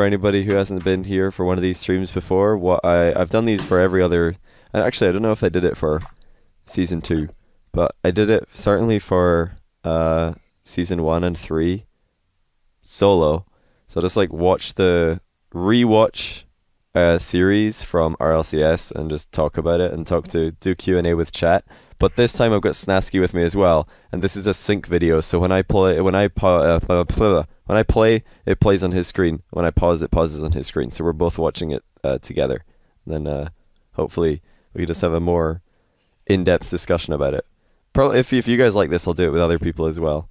for anybody who hasn't been here for one of these streams before, I've done these for every other. And actually, I don't know if I did it for season 2, but I did it certainly for season 1 and 3 solo. So just like rewatch a series from RLCS and just talk about it and do Q&A with chat. But this time I've got Snaski with me as well, and this is a sync video. So when I play, it plays on his screen. When I pause, it pauses on his screen. So we're both watching it together. And then hopefully we can just have a more in-depth discussion about it. Probably if you guys like this, I'll do it with other people as well,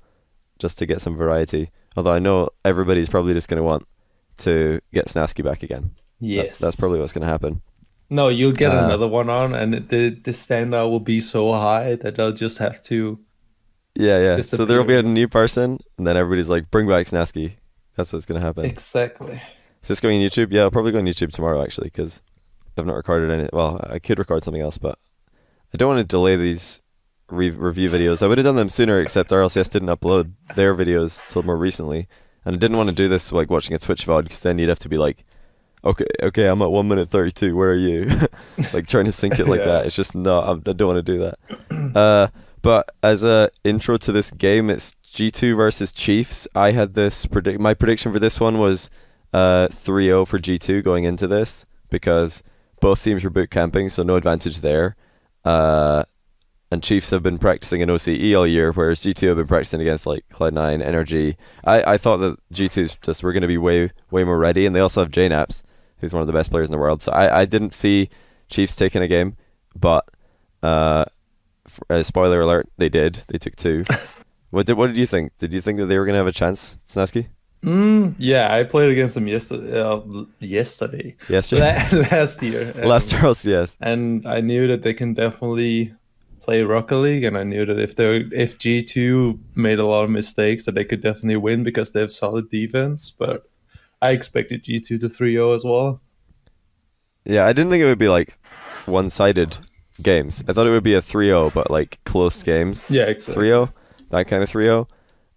just to get some variety. Although I know everybody's probably just going to want to get Snaski back again. Yes. That's probably what's going to happen. No, you'll get another one on, and the standout will be so high that they'll just have to disappear. So there'll be a new person, and then everybody's like, bring back Snaski. That's what's going to happen. Exactly. Is this going on YouTube? Yeah, I'll probably go on YouTube tomorrow, actually, because I've not recorded any. Well, I could record something else, but I don't want to delay these review videos. I would have done them sooner, except RLCS didn't upload their videos till more recently. And I didn't want to do this like watching a Twitch VOD, because then you'd have to be like, okay, I'm at 1 minute 32, where are you? Like trying to sync it like that. It's just not, I don't want to do that. But as a intro to this game, it's G2 versus Chiefs. I had this my prediction for this one was 3-0 for G2 going into this, because both teams were boot camping, so no advantage there. And Chiefs have been practicing in OCE all year, whereas G2 have been practicing against like Cloud9, NRG. I thought that G2's just were going to be way more ready, and they also have JNaps, who's one of the best players in the world. So I didn't see Chiefs taking a game, but spoiler alert, they did. They took 2. What did you think? Did you think that they were going to have a chance, Snaski? Yeah, I played against them yesterday. Last year. Last RLCS. And I knew that they can definitely play Rocket League, and I knew that if G2 made a lot of mistakes, that they could definitely win because they have solid defense. But I expected G2 to 3-0 as well. Yeah, I didn't think it would be like one-sided games. I thought it would be a 3-0, but like close games. Yeah, exactly. 3-0, that kind of 3-0.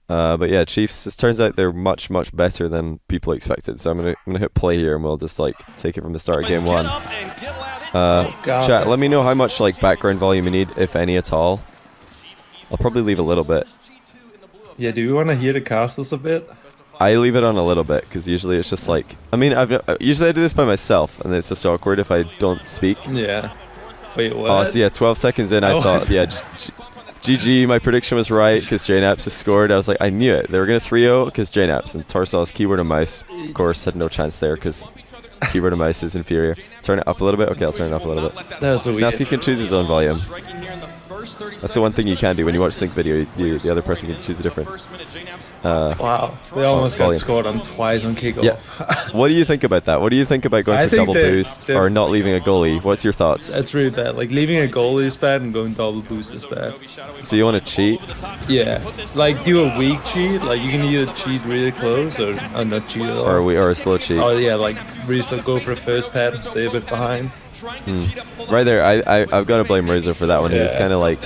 But yeah, Chiefs, it turns out they're much better than people expected. So I'm gonna hit play here, and we'll just like take it from the start of game 1. Chat, let me know how much like background volume you need, if any at all. I'll probably leave a little bit. Yeah, do you want to hear the casters a bit? I leave it on a little bit, because usually it's just like, I mean, usually I do this by myself, and it's just awkward if I don't speak. Yeah. Wait, what? Oh, so yeah, 12 seconds in, I thought, yeah, GG, my prediction was right, because JNaps has scored. I was like, I knew it. They were going to 3-0 because JNaps, and Torsos, keyboard and mouse, of course, had no chance there, because keyboard and mouse is inferior. Turn it up a little bit? Okay, I'll turn it up a little bit. Snaski can choose his own volume. That's the one thing you can do when you watch sync video. The other person can choose a different. Wow, they almost got scored on twice on Kickoff. Yeah. What do you think about that? What do you think about going for double boost or not leaving a goalie? What's your thoughts? That's really bad. Like leaving a goalie is bad, and going double boost is bad. So you want to cheat? Yeah, like do a weak cheat. Like you can either cheat really close or not cheat at all. Or a slow cheat. Oh yeah, like really slow, go for a first pad and stay a bit behind. Right there, I've got to blame Razor for that one. He was kind of like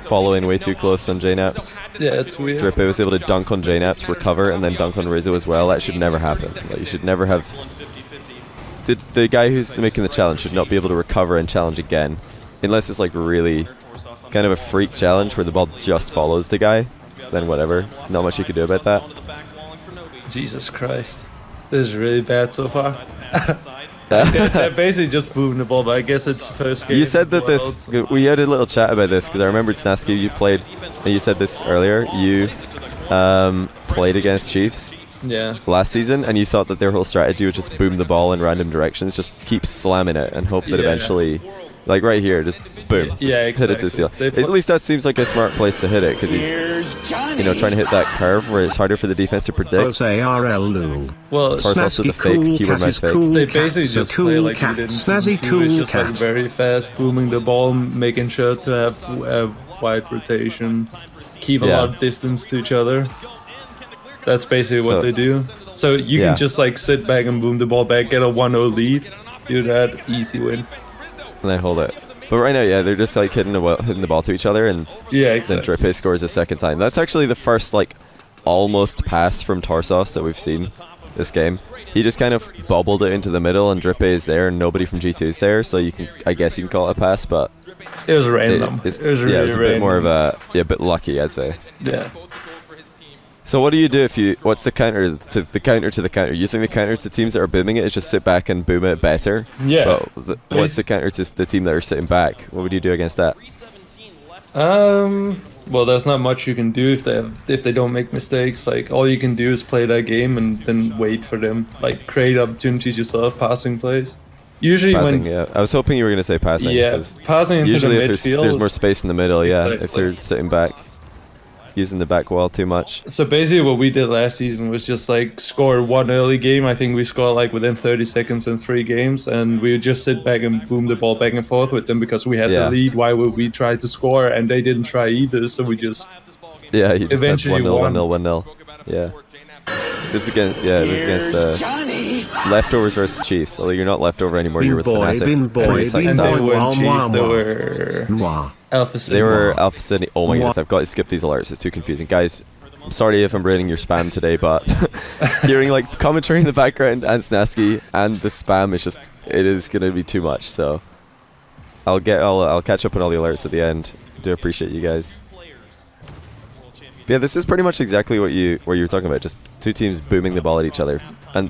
following way too close on JNaps. Yeah, it's weird. Drippe was able to dunk on JNaps, recover, and then dunk on Razor as well. That should never happen. Like, you should never have... The guy who's making the challenge should not be able to recover and challenge again. Unless it's like really kind of a freak challenge where the ball just follows the guy. Then whatever. Not much you can do about that. Jesus Christ. This is really bad so far. They're basically just moving the ball, but I guess it's first game. You said that we had a little chat about this, because I remembered, Snaski, you played, and you said this earlier, you played against Chiefs last season, and you thought that their whole strategy was just boom the ball in random directions, just keep slamming it, and hope that eventually, like right here, just boom, just hit it to the ceiling. At least that seems like a smart place to hit it, because he's, trying to hit that curve where it's harder for the defense to predict. Well, Torsos with the fake, keyboard mouse fake. They basically just play like you did in season 2. It's just like very fast, booming the ball, making sure to have a wide rotation, keep a lot of distance to each other. That's basically what they do. So you can just like sit back and boom the ball back, get a 1-0 lead, do that, easy win. And then hold it. But right now, they're just like hitting the ball to each other, and then Drippe scores a second time. That's actually the first like almost pass from Torsos that we've seen this game. He just kind of bobbled it into the middle, and Drippe is there, and nobody from G2 is there, so I guess you can call it a pass, but it was random. It was really it was a random. bit more of a bit lucky, I'd say. Yeah. So what do you do if you? What's the counter to the counter to the counter? You think the counter to teams that are booming it is just sit back and boom it better? Yeah. But what's the counter to the team that are sitting back? What would you do against that? Well, there's not much you can do if they don't make mistakes. Like, all you can do is play that game and then wait for them. Like, create opportunities yourself, passing plays. Usually passing, yeah. I was hoping you were going to say passing. Yeah, passing into usually the if midfield. there's more space in the middle, yeah. Exactly. If they're sitting back, using the back wall too much. So basically what we did last season was just like score one early game. I think we scored like within 30 seconds in 3 games, and we would just sit back and boom the ball back and forth with them because we had the lead. Why would we try to score? And they didn't try either, so we just you just eventually had 1-0, 1-0. Yeah. This is against Leftovers versus Chiefs. Although you're not leftover anymore, you're with Fnatic. They were Alpha Sydney. Oh my goodness, I've got to skip these alerts. It's too confusing. Guys, I'm sorry if I'm raining your spam today, but hearing like commentary in the background and Snaski and the spam is just, it is going to be too much. So I'll catch up on all the alerts at the end. Do appreciate you guys. But yeah, this is pretty much exactly what you were talking about. Just two teams booming the ball at each other. And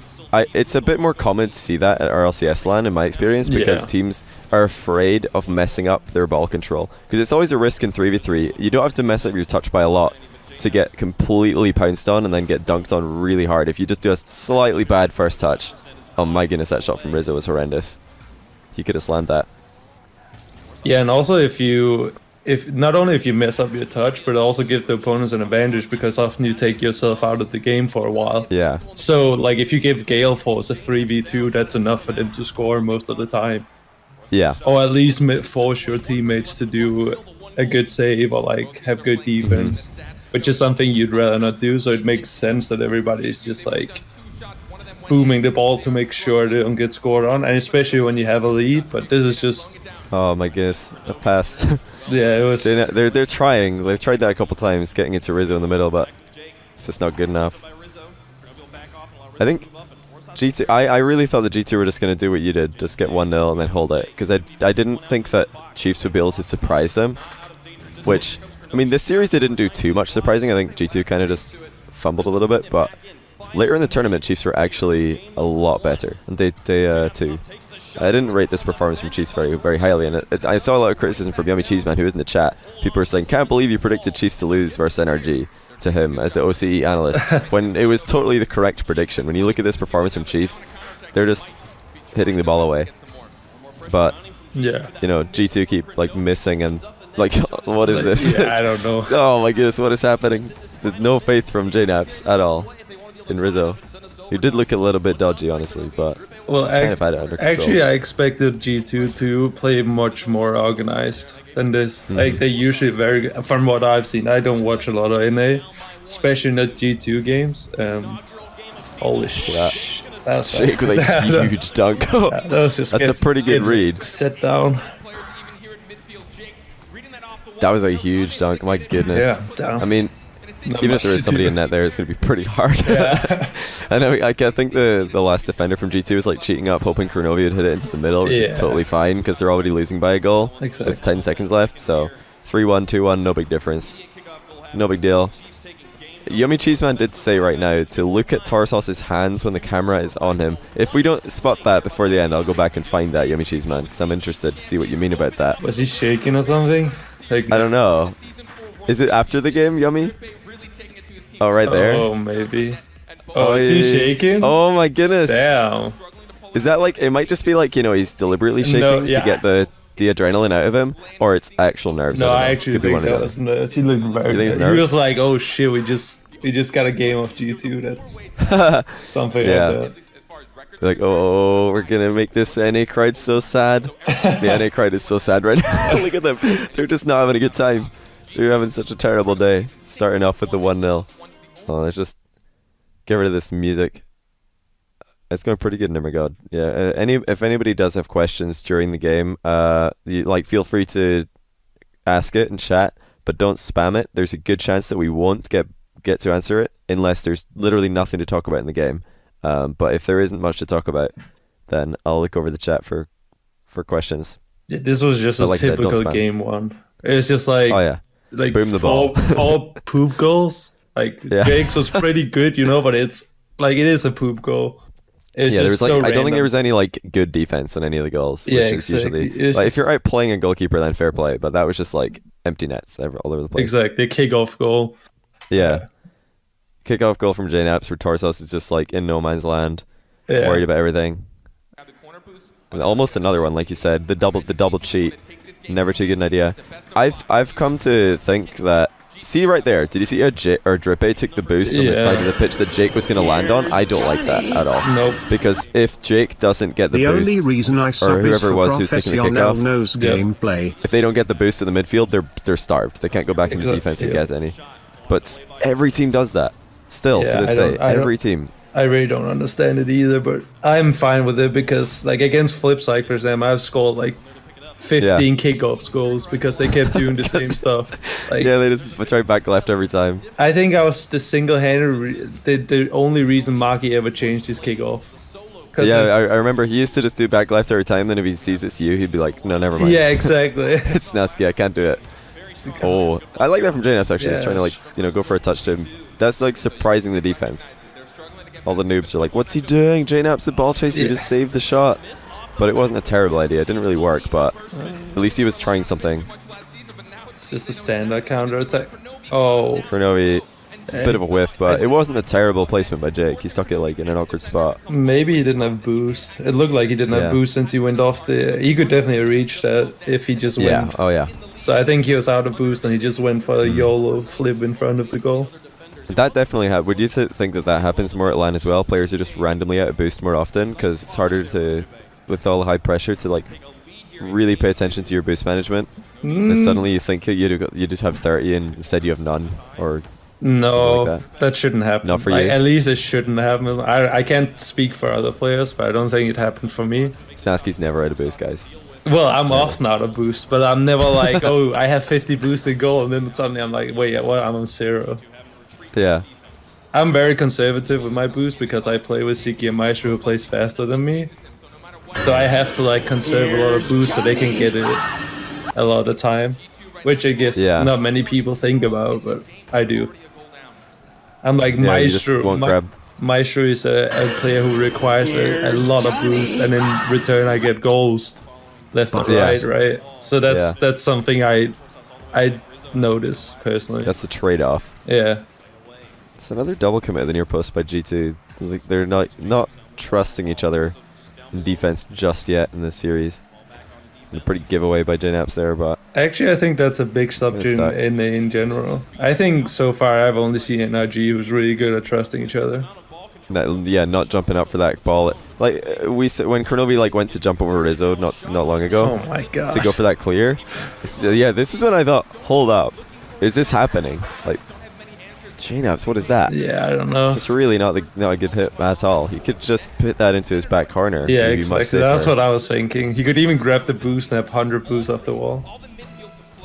it's a bit more common to see that at RLCS LAN in my experience, because teams are afraid of messing up their ball control. Because it's always a risk in 3v3. You don't have to mess up your touch by a lot to get completely pounced on and then get dunked on really hard. If you just do a slightly bad first touch, oh my goodness, that shot from Rizzo was horrendous. He could have slammed that. Yeah, and also not only if you mess up your touch, but also give the opponents an advantage, because often you take yourself out of the game for a while. Yeah. So, like, if you give Gale Force a 3v2, that's enough for them to score most of the time. Yeah. Or at least force your teammates to do a good save or, like, have good defense. Which is something you'd rather not do, so it makes sense that everybody's just, like, booming the ball to make sure they don't get scored on, and especially when you have a lead, but this is just... Oh my goodess, a pass. Yeah, it was... They're trying. They've tried that a couple times, getting it to Rizzo in the middle, but it's just not good enough. I think G2... I really thought the G2 were just going to do what you did, just get 1-0 and then hold it, because I didn't think that Chiefs would be able to surprise them, which... I mean, this series they didn't do too much surprising. I think G2 kind of just fumbled a little bit, but later in the tournament, Chiefs were actually a lot better, and they too. I didn't rate this performance from Chiefs very, very highly, and I saw a lot of criticism from Yummy Cheeseman, who was in the chat. People were saying, "Can't believe you predicted Chiefs to lose versus NRG," to him as the OCE analyst, when it was totally the correct prediction. When you look at this performance from Chiefs, they're just hitting the ball away. But yeah, you know, G2 keep like missing and like, what is this? Yeah, I don't know. Oh my goodness, what is happening? No faith from JNaps at all in Rizzo. He did look a little bit dodgy, honestly, but well, kind of had it under control. Actually, I expected G2 to play much more organized than this. Like, they usually from what I've seen, I don't watch a lot of NA, especially not G2 games. Holy shit. That's Shake with a huge dunk. That's a pretty good read. Sit down. That was a huge dunk, my goodness. Yeah, down. I mean, even if there is somebody in net there, it's going to be pretty hard. Yeah. I know. I think the last defender from G2 was like cheating up, hoping Kronovi would hit it into the middle, which is totally fine because they're already losing by a goal with 10 seconds left. So 3-1, 2-1, no big difference. No big deal. Yummy Cheeseman did say right now to look at Tarsos's hands when the camera is on him. If we don't spot that before the end, I'll go back and find that, Yummy Cheeseman, because I'm interested to see what you mean about that. Was he shaking or something? Like, I don't know. Is it after the game, Yummy? Oh, right there. Oh, maybe. Oh, is he shaking? Oh my goodness. Damn. Is that like, it might just be like, you know, he's deliberately shaking to get the adrenaline out of him, or it's actual nerves? No, I actually think that was nerves. He looked very good. He was like, oh shit, we just got a game of G2. That's something like that. Like, oh, we're gonna make this NA crowd so sad. The NA crowd is so sad right now. Look at them. They're just not having a good time. They're having such a terrible day. Starting off with the 1-0. Oh, let's just get rid of this music. It's going pretty good, Nimmergod. Yeah. If anybody does have questions during the game, feel free to ask it in chat, but don't spam it. There's a good chance that we won't get to answer it unless there's literally nothing to talk about in the game. But if there isn't much to talk about, then I'll look over the chat for questions. Yeah, this was just a like typical game one. It's just like, oh yeah, like boom the ball. four poop goals. Like Jake's was pretty good, you know, but it's like it is a poop goal. It's yeah, just there was like so I don't think there random. was any like good defense on any of the goals. Yeah, which is exactly. usually like if you're out playing a goalkeeper, then fair play. But that was just like empty nets all over the place. Exactly, kickoff goal. Yeah. Kickoff goal from JNAPS where Tarsos is just like in no man's land, worried about everything. And almost another one, like you said, the double cheat, never too good an idea. I've come to think that, see right there, did you see how Drippe took the boost on the side of the pitch that Jake was going to land on? I don't like that at all. Nope. Because if Jake doesn't get the boost, only reason I or whoever it was who's taking the kickoff, gameplay. if they don't get the boost in the midfield, they're starved. They can't go back into defense and get any. But every team does that. Still, to this day, every team. I really don't understand it either, but I'm fine with it because, like, against Flipside, for example, I've scored like 15 kickoffs goals because they kept doing the same stuff. Like, yeah, they just try back left every time. I think I was the single-handed, the only reason Maki ever changed his kickoff. Yeah, I remember he used to just do back left every time, then if he sees it's you, he'd be like, no, never mind. Yeah, exactly. It's Snaski, I can't do it. Oh, I like that from JNAPS actually. He's trying to, like, you know, go for a touch to him. That's like surprising the defense. All the noobs are like, what's he doing? JNAP's the ball chaser, he just saved the shot. But it wasn't a terrible idea. It didn't really work, but at least he was trying something. It's just a standard counter attack. Oh. Kurnovi, a bit of a whiff, but it wasn't a terrible placement by Jake. He stuck it like in an awkward spot. Maybe he didn't have boost. It looked like he didn't have boost since he went off the... He could definitely reach that if he just went. Yeah, oh yeah. So I think he was out of boost and he just went for a YOLO flip in front of the goal. That definitely happened. Would you think that happens more at LAN as well? Players are just randomly out of boost more often because it's harder to, with all the high pressure, to like really pay attention to your boost management. And suddenly you think you just have 30 and instead you have none, or no, like that shouldn't happen. Not for you. you. At least it shouldn't happen. I can't speak for other players, but I don't think it happened for me. Snaski's never out of boost, guys. Well, I'm often out of boost, but I'm never like, oh, I have 50 boost in goal, and then suddenly I'm like, wait, what? I'm on 0. Yeah. I'm very conservative with my boost because I play with Siki and Maestro who plays faster than me. So I have to like conserve a lot of boost so they can get it a lot of time. Which I guess not many people think about, but I do. I'm like Maestro. Maestro is a player who requires a lot of boost, and in return I get goals left and right? So that's something I notice personally. That's the trade-off. Yeah. It's another double commit in the near post by G2. Like, they're not trusting each other in defense just yet in this series. A pretty giveaway by JNAPS there, but actually I think that's a big subject in general. I think so far I've only seen NRG who's really good at trusting each other. Not jumping up for that ball. Like when Kurnovi like went to jump over Rizzo not long ago. Oh my god! To go for that clear. This is when I thought, hold up, is this happening? Like, JNAPS, what is that? Yeah, I don't know. Just really not a good hit at all. He could just put that into his back corner. Yeah, exactly. That's what I was thinking. He could even grab the boost and have 100 boosts off the wall.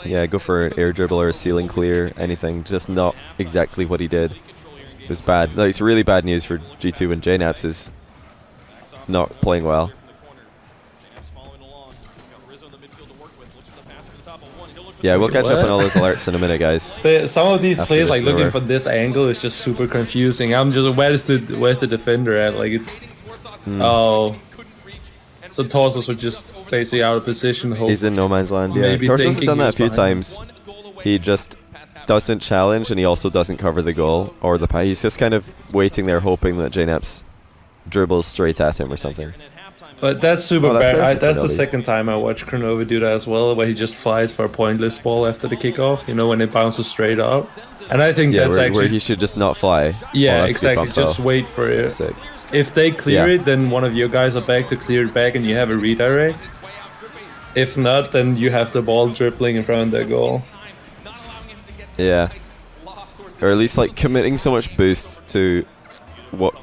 Yeah, go for an air dribble or a ceiling clear, anything. Just not exactly what he did. It was bad. Like, it's really bad news for G2 when JNAPS is not playing well. Yeah, we'll catch up on all those alerts in a minute, guys. Some of these players, like looking for this angle, is just super confusing. I'm just, where's the defender at? Like, oh, so Tarsus was just basically out of position. He's in no man's land. Yeah, Tarsus has done that a few times. He just doesn't challenge, and he also doesn't cover the goal or the pass. He's just kind of waiting there, hoping that JNAPS dribbles straight at him or something. But that's super bad. That's the second time I watched Kurnovi do that as well, where he just flies for a pointless ball after the kickoff, you know, when it bounces straight up. And I think that's actually... where he should just not fly. Yeah, exactly. Just wait for it. Sick. If they clear it, then one of your guys are back to clear it back and you have a redirect. If not, then you have the ball dribbling in front of their goal. Yeah. Or at least, like, committing so much boost to what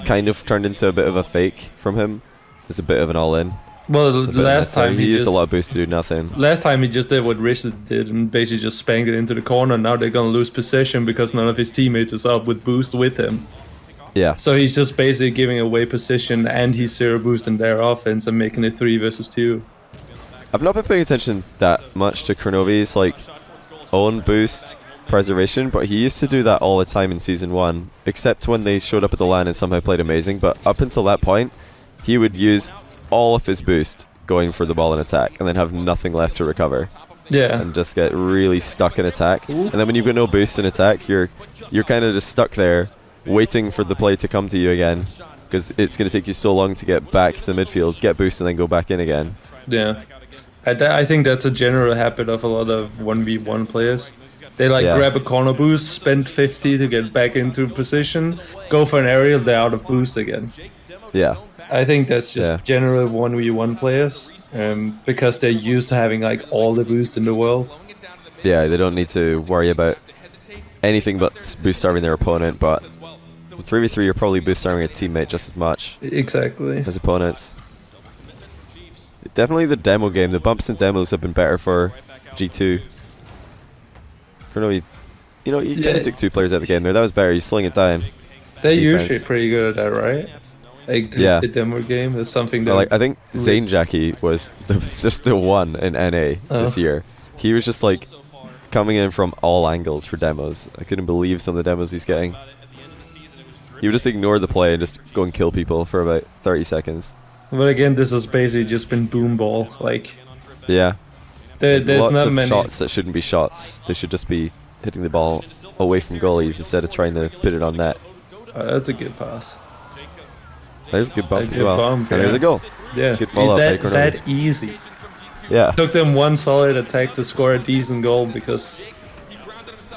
kind of turned into a bit of a fake from him. It's a bit of an all-in. Well, last time he used a lot of boost to do nothing. Last time he just did what Richard did and basically just spanked it into the corner. Now they're gonna lose possession because none of his teammates is up with boost with him. Yeah. So he's just basically giving away position, and he's zero boosting their offense and making it 3 versus 2. I've not been paying attention that much to Kronovi's like own boost preservation, but he used to do that all the time in Season 1, except when they showed up at the LAN and somehow played amazing. But up until that point, he would use all of his boost going for the ball in attack and then have nothing left to recover. Yeah. And just get really stuck in attack. And then when you've got no boost in attack, you're kind of just stuck there waiting for the play to come to you again, because it's going to take you so long to get back to the midfield, get boost, and then go back in again. Yeah. I think that's a general habit of a lot of 1v1 players. They like grab a corner boost, spend 50 to get back into position, go for an aerial, they're out of boost again. Yeah. I think that's just general 1v1 players, because they're used to having like all the boost in the world. Yeah, they don't need to worry about anything but boost starving their opponent, but in 3v3 you're probably boost starving a teammate just as much. Exactly. As opponents. Definitely the demo game, the bumps and demos have been better for G2. You know, you kind of took 2 players out of the game there. That was better. You sling it down. They're usually pretty good at that, right? Like the demo game is something that. Like I think Zane Jackie was just the one in NA this year. He was just like coming in from all angles for demos. I couldn't believe some of the demos he's getting. He would just ignore the play and just go and kill people for about 30 seconds. But again, this has basically just been boom ball. Like, yeah. There's lots not of many shots that shouldn't be shots. They should just be hitting the ball away from goalies instead of trying to put it on net. That's a good pass. There's a good bump as well. Bump, and there's a goal. Yeah. Good follow-up. That easy. Yeah. Took them one solid attack to score a decent goal, because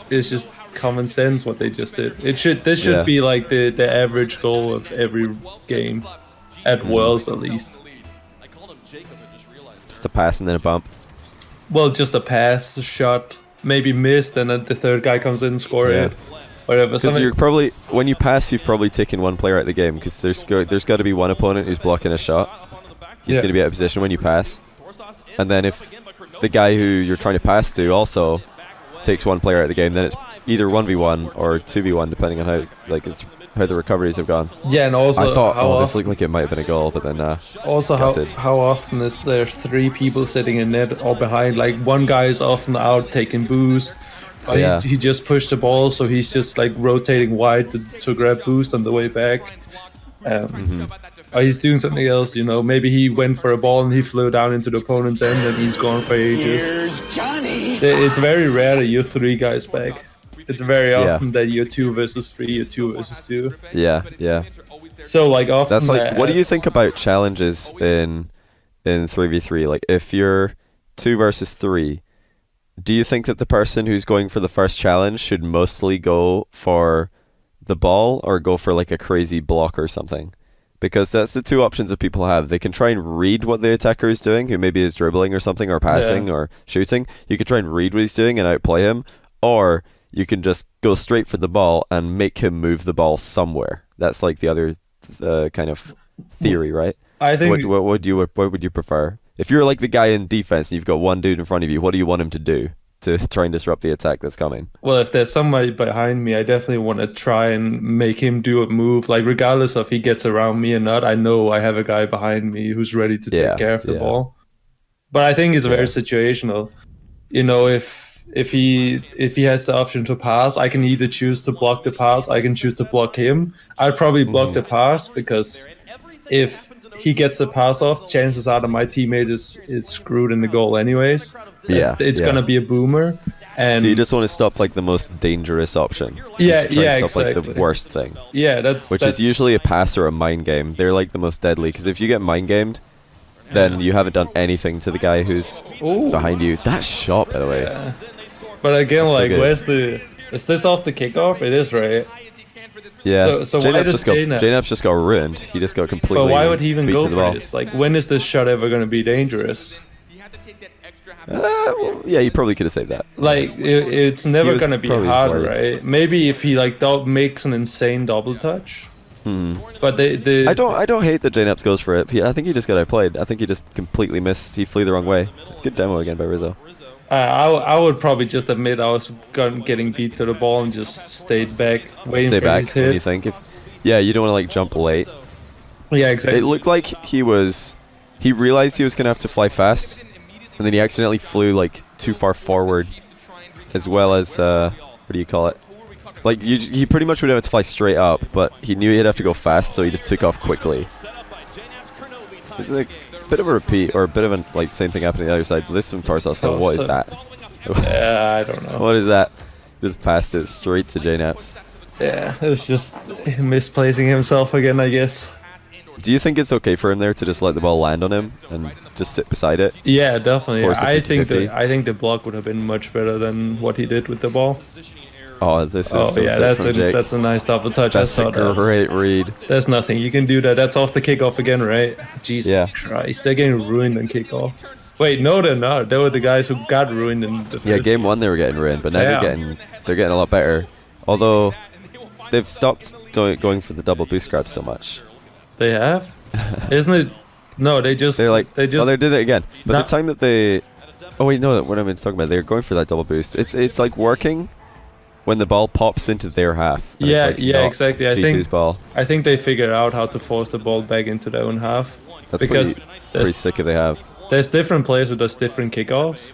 it's just common sense what they just did. This should be like the average goal of every game. At Worlds, at least. Just a pass and then a bump. Well, just a pass, a shot, maybe missed, and then the third guy comes in and scores it. Whatever. Because you're probably, when you pass, you've probably taken one player out of the game, because there's got to be one opponent who's blocking a shot. He's going to be out of position when you pass. And then if the guy who you're trying to pass to also takes one player out of the game, then it's either 1v1 or 2v1, depending on how the recoveries have gone. Yeah, and also I thought this looked like it might have been a goal, but then also how often is there 3 people sitting in net or behind? Like, one guy is often out taking boost. He just pushed the ball, so he's just like rotating wide to grab boost on the way back. Or he's doing something else, you know. Maybe he went for a ball and he flew down into the opponent's end and he's gone for ages. Here's Johnny. It's very rare that you're 3 guys back. It's very often that you're 2 versus 3, you're 2 versus 2. Yeah, yeah. So like often that's like, what do you think about challenges in 3v3? Like, if you're 2 versus 3, do you think that the person who's going for the first challenge should mostly go for the ball or go for like a crazy block or something? Because that's the 2 options that people have. They can try and read what the attacker is doing, who maybe is dribbling or something, or passing or shooting. You can try and read what he's doing and outplay him, or you can just go straight for the ball and make him move the ball somewhere. That's like the other kind of theory, right? I think. What would you prefer? If you're like the guy in defense and you've got one dude in front of you, what do you want him to do to try and disrupt the attack that's coming? Well, if there's somebody behind me, I definitely want to try and make him do a move. Like, regardless of he gets around me or not, I know I have a guy behind me who's ready to take care of the ball. But I think it's very situational. You know, if he has the option to pass, I can either choose to block the pass, I can choose to block him. I'd probably block the pass, because if he gets the pass off, chances are that my teammate is screwed in the goal anyways. It's gonna be a boomer. And so you just want to stop like the most dangerous option. Stop like the worst thing. Yeah, which is usually a pass or a mind game. They're like the most deadly, because if you get mind gamed, then you haven't done anything to the guy who's behind you. That shot, by the way. Yeah. But again, that's like, is this off the kickoff? It is, right? Yeah. So why does JNAP's just got ruined. He just got completely. But why would he even beat go to the for ball. this? Like, when is this shot ever going to be dangerous? Yeah, you probably could have saved that. Like, it's never going to be hard, right? Maybe if he like makes an insane double touch. But I don't hate that JNAPS goes for it. I think he just got outplayed. I think he just completely missed. He flew the wrong way. Good demo again by Rizzo. I would probably just admit I was getting beat to the ball and just stayed back, waiting for his hit. When you think Yeah, you don't want to like jump late. Yeah, exactly. It looked like he realized he was gonna have to fly fast, and then he accidentally flew like too far forward, as well as what do you call it? Like he pretty much would have to fly straight up, but he knew he'd have to go fast, so he just took off quickly. It's like a bit of a repeat, or a bit of a like same thing happening on the other side. This is from Tarsos though. What is that? Yeah, I don't know. What is that? Just passed it straight to JNaps. Yeah, it was just misplacing himself again, I guess. Do you think it's okay for him there to just let the ball land on him and just sit beside it? Yeah, definitely. I think 50-50? I think the block would have been much better than what he did with the ball. Oh, this is so yeah, sick from Jake. that's a nice double touch. That's a great read. There's nothing you can do that. That's off the kickoff again, right? Jesus Christ, they're getting ruined on kickoff. Wait, no, they're not. They were the guys who got ruined in the first. Yeah, game 1 they were getting ruined, but now they're getting a lot better. Although they've stopped going for the double boost grabs so much. They have? Isn't it? No, they just. They're like, they just. Oh, they did it again. But the time that they. Oh wait, no. What am I talking about? They're going for that double boost. It's like working when the ball pops into their half. Yeah, like exactly. I think they figured out how to force the ball back into their own half. That's pretty sick if they have. There's different players who does different kickoffs.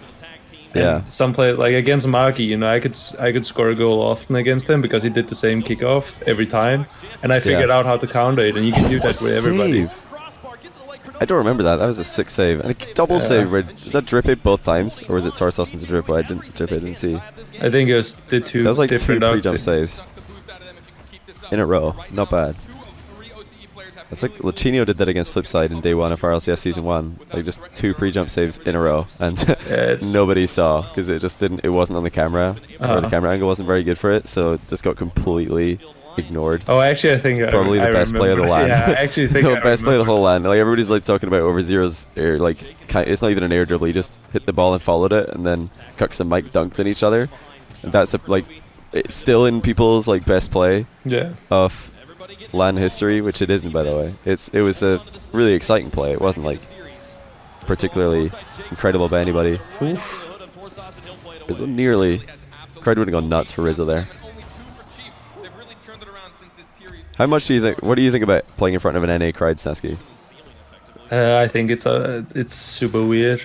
Yeah. And some players, like against Maki, you know, I could score a goal often against him because he did the same kickoff every time, and I figured out how to counter it, and you can do that with everybody. I don't remember that. That was a sick save. And a double save. Is that Drippy both times? Or was it Tarsos into Drip? I didn't see. I think it was the two. That was like different 2 pre-jump saves in a row. Not bad. It's like Lachinio did that against Flipside in day 1 of RLCS season 1. Like just 2 pre-jump saves in a row, and nobody saw because it just didn't. It wasn't on the camera, or the camera angle wasn't very good for it, so it just got completely ignored. Oh, actually, I think it's probably the best player of the LAN. Yeah, I actually think the best player of the whole LAN. Like everybody's like talking about over zeros, or like it's not even an air dribble. He just hit the ball and followed it, and then Cux and Mike dunked on each other. And that's it's still in people's like best play of LAN history, which it isn't, by the way. It was a really exciting play. It wasn't like particularly incredible by anybody. Oof. It was nearly. Crowd would have gone nuts for Rizzo there. How much do you think? What do you think about playing in front of an NA crowd, Snaski? I think it's super weird.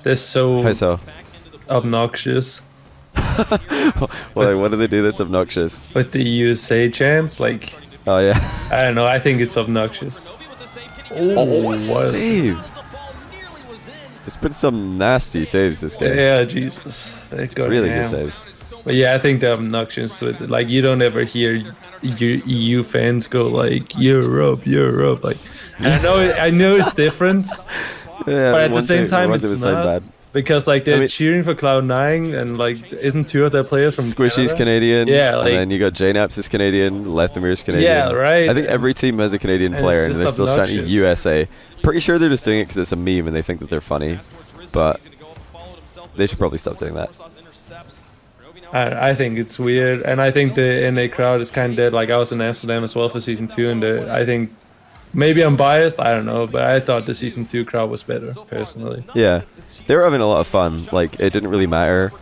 They're so obnoxious. Well, what do they do that's obnoxious? With the USA chants, like. Oh yeah. I don't know. I think it's obnoxious. What a save! There's been some nasty saves this game. Yeah, Jesus. Really good saves. But yeah, I think they're obnoxious with it. Like, you don't ever hear EU fans go like, Europe, Europe. Like, I know it's different, but at the same time, it's not. Bad. Because like they're cheering for Cloud9, and like isn't 2 of their players from Squishy's Canadian, and then you got JNaps is Canadian, Lethamir's Canadian. Yeah, right. I think every team has a Canadian player, and they're still shouting USA. Pretty sure they're just doing it because it's a meme and they think that they're funny, but they should probably stop doing that. I think it's weird, and I think the NA crowd is kind of dead. Like I was in Amsterdam as well for season 2, and I think maybe I'm biased, I don't know, but I thought the season 2 crowd was better personally. Yeah. They were having a lot of fun. Like, it didn't really matter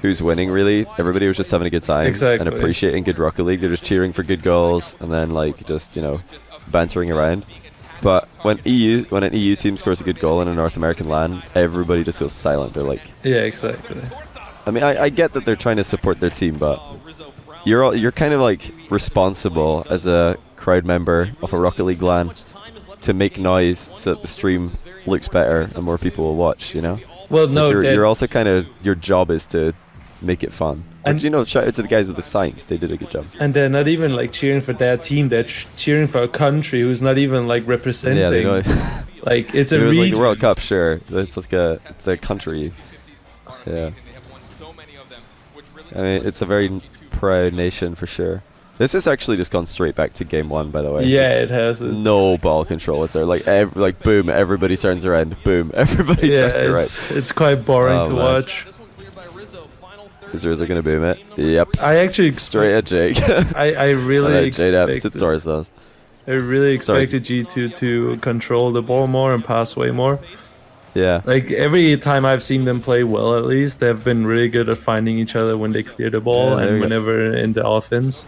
who's winning, really. Everybody was just having a good time and appreciating good Rocket League. They're just cheering for good goals and then, like, just, you know, bantering around. But when an EU team scores a good goal in a North American LAN, everybody just goes silent. They're like... Yeah, exactly. I mean, I get that they're trying to support their team, but you're kind of, like, responsible as a crowd member of a Rocket League LAN to make noise so that the stream looks better and more people will watch, you know? Well, it's no, like you're also kind of, your job is to make it fun. And you know, shout out to the guys with the signs, they did a good job. And they're not even like cheering for their team, they're cheering for a country who's not even like representing. Yeah, they know. Like it's a region. It was like the World Cup, sure. It's like it's a country. Yeah. I mean, it's a very proud nation for sure. This has actually just gone straight back to game 1, by the way. Yeah, it has. No ball control. Is there like boom, everybody turns around. Boom, everybody turns around. It's quite boring to watch. Is Rizzo gonna boom it? Yep. I actually straight at Jake. I really expected. I really expected G2 to control the ball more and pass way more. Yeah. Like every time I've seen them play well, at least they've been really good at finding each other when they clear the ball and whenever in the offense.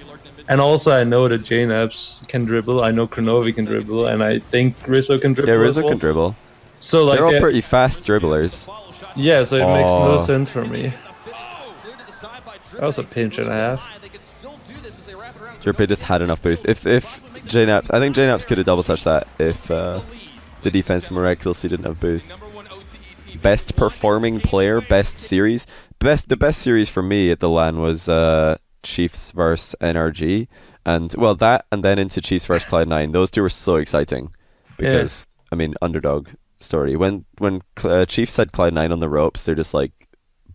And also, I know that JNAPS can dribble. I know Kronovi can dribble, and I think Rizzo can dribble. Yeah, Rizzo can dribble. So like they're all pretty fast dribblers. Yeah, so it makes no sense for me. That was a pinch and a half. Drippy just had enough boost. If JNAPS, I think JNAPS could have double touched that if the defense miraculously didn't have boost. Best performing player, best series. The best series for me at the LAN was Chiefs versus NRG, and well, that and then into Chiefs versus Cloud9. Those two were so exciting because I mean, underdog story. When Chiefs had Cloud9 on the ropes, they're just like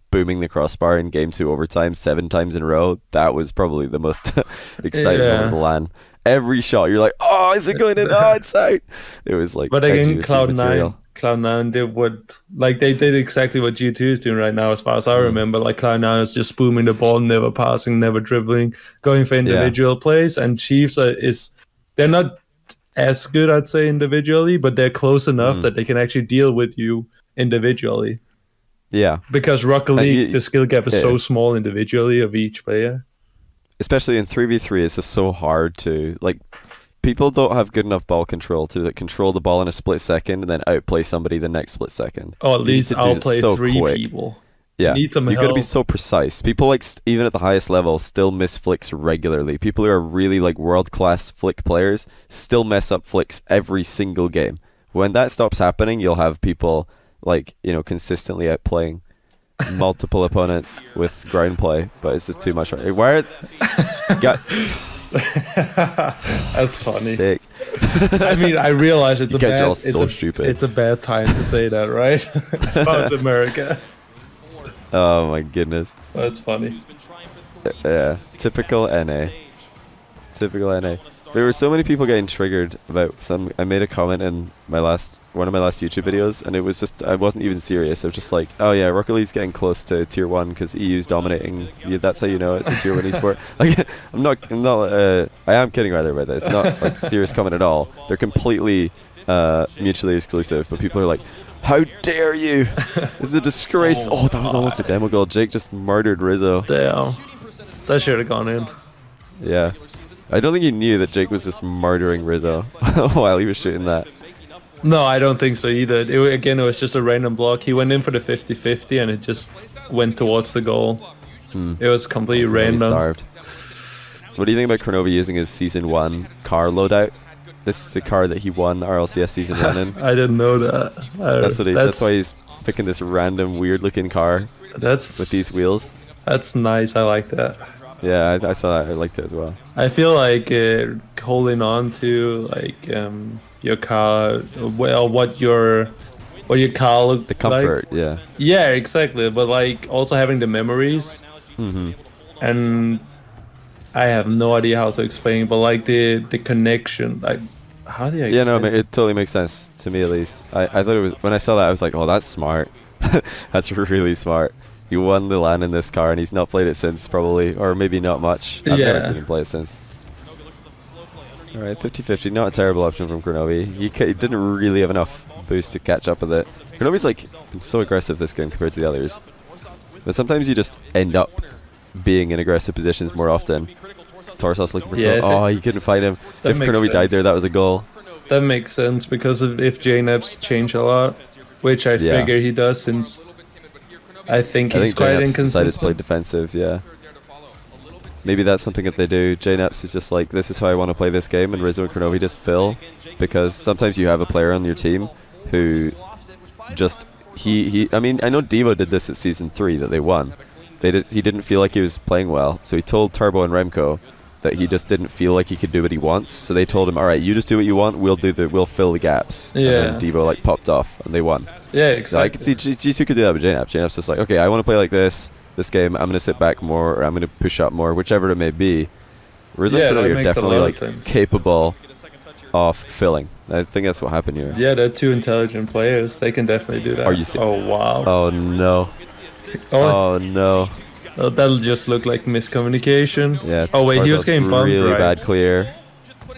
booming the crossbar in game 2 overtime 7 times in a row. That was probably the most exciting moment of the LAN. Every shot, you're like, oh, is it going in? Oh, it's out. It was like, but again, Cloud9 did what, like they did exactly what G2 is doing right now, as far as I remember. Like Cloud9 is just booming the ball, never passing, never dribbling, going for individual plays. And Chiefs they're not as good, I'd say, individually, but they're close enough that they can actually deal with you individually. Yeah. Because Rocket League, the skill gap is so small individually of each player. Especially in 3v3, it's just so hard to, like, people don't have good enough ball control to like, control the ball in a split second and then outplay somebody the next split second. Oh, at least outplay so 3 people. Yeah, you got to be so precise. People like even at the highest level still miss flicks regularly. People who are really like world-class flick players still mess up flicks every single game. When that stops happening, you'll have people like, you know, consistently outplaying multiple opponents with ground play, but it's just too much. Why are That's funny. Sick. I mean, I realize it's stupid. It's a bad time to say that, right? It's about America. Oh my goodness. That's funny. Yeah, typical NA. Typical NA. There were so many people getting triggered about some. I made a comment in one of my last YouTube videos, and it was just, I wasn't even serious. I was just like, oh yeah, Rocket League's getting close to tier 1 because EU's dominating. That's how you know it's a tier 1 esport. Like, I am kidding rather about that. It's not like a serious comment at all. They're completely mutually exclusive, but people are like, how dare you? This is a disgrace. Oh, that was almost a demo goal. Jake just murdered Rizzo. Damn. That should have gone in. Yeah. I don't think he knew that Jake was just murdering Rizzo while he was shooting that. No, I don't think so either. It was just a random block. He went in for the 50-50 and it just went towards the goal. It was completely random. Starved. What do you think about Kronovi using his Season 1 car loadout? This is the car that he won the RLCS Season 1 in. I didn't know that. That's why he's picking this random weird looking car with these wheels. That's nice. I like that. Yeah, I saw that. I liked it as well. I feel like holding on to like your car, well, what your car looked like. The comfort, yeah. Yeah, exactly. But like also having the memories. And I have no idea how to explain, but like the connection, like how do you explain? Yeah, no, it totally makes sense to me at least. I thought it was, when I saw that I was like, oh, that's smart. That's really smart. He won the LAN in this car and he's not played it since probably, or maybe not much. I've never seen him play it since. Alright, 50-50, not a terrible option from Kronovi. He didn't really have enough boost to catch up with it. Kronovi's like been so aggressive this game compared to the others. But sometimes you just end up being in aggressive positions more often. Torsos looking for oh, he couldn't fight him. If Kronovi died there, that was a goal. That makes sense because if JNAPS change a lot, which I figure he does since I think he's quite inconsistent. Decided to play defensive, yeah. Maybe that's something that they do. JNAPS is just like, this is how I want to play this game, and Rizzo and Kronovi just fill, because sometimes you have a player on your team who just I mean, I know Devo did this at Season 3 that they won. He didn't feel like he was playing well, so he told Turbo and Remco that he just didn't feel like he could do what he wants. So they told him, all right, you just do what you want. We'll fill the gaps. Yeah. And then Devo like popped off, and they won. Yeah, exactly. So I could see G2 could do that with JNAPS. JNAPS just like, okay, I want to play like this game. I'm going to sit back more, or I'm going to push up more, whichever it may be. Rizzo and Kronovi are definitely like capable of filling. I think that's what happened here. Yeah, they're two intelligent players. They can definitely do that. Are you oh wow. Oh no. Oh no. Oh, that'll just look like miscommunication. Yeah. Oh wait, he was getting bumped, really right? bad clear.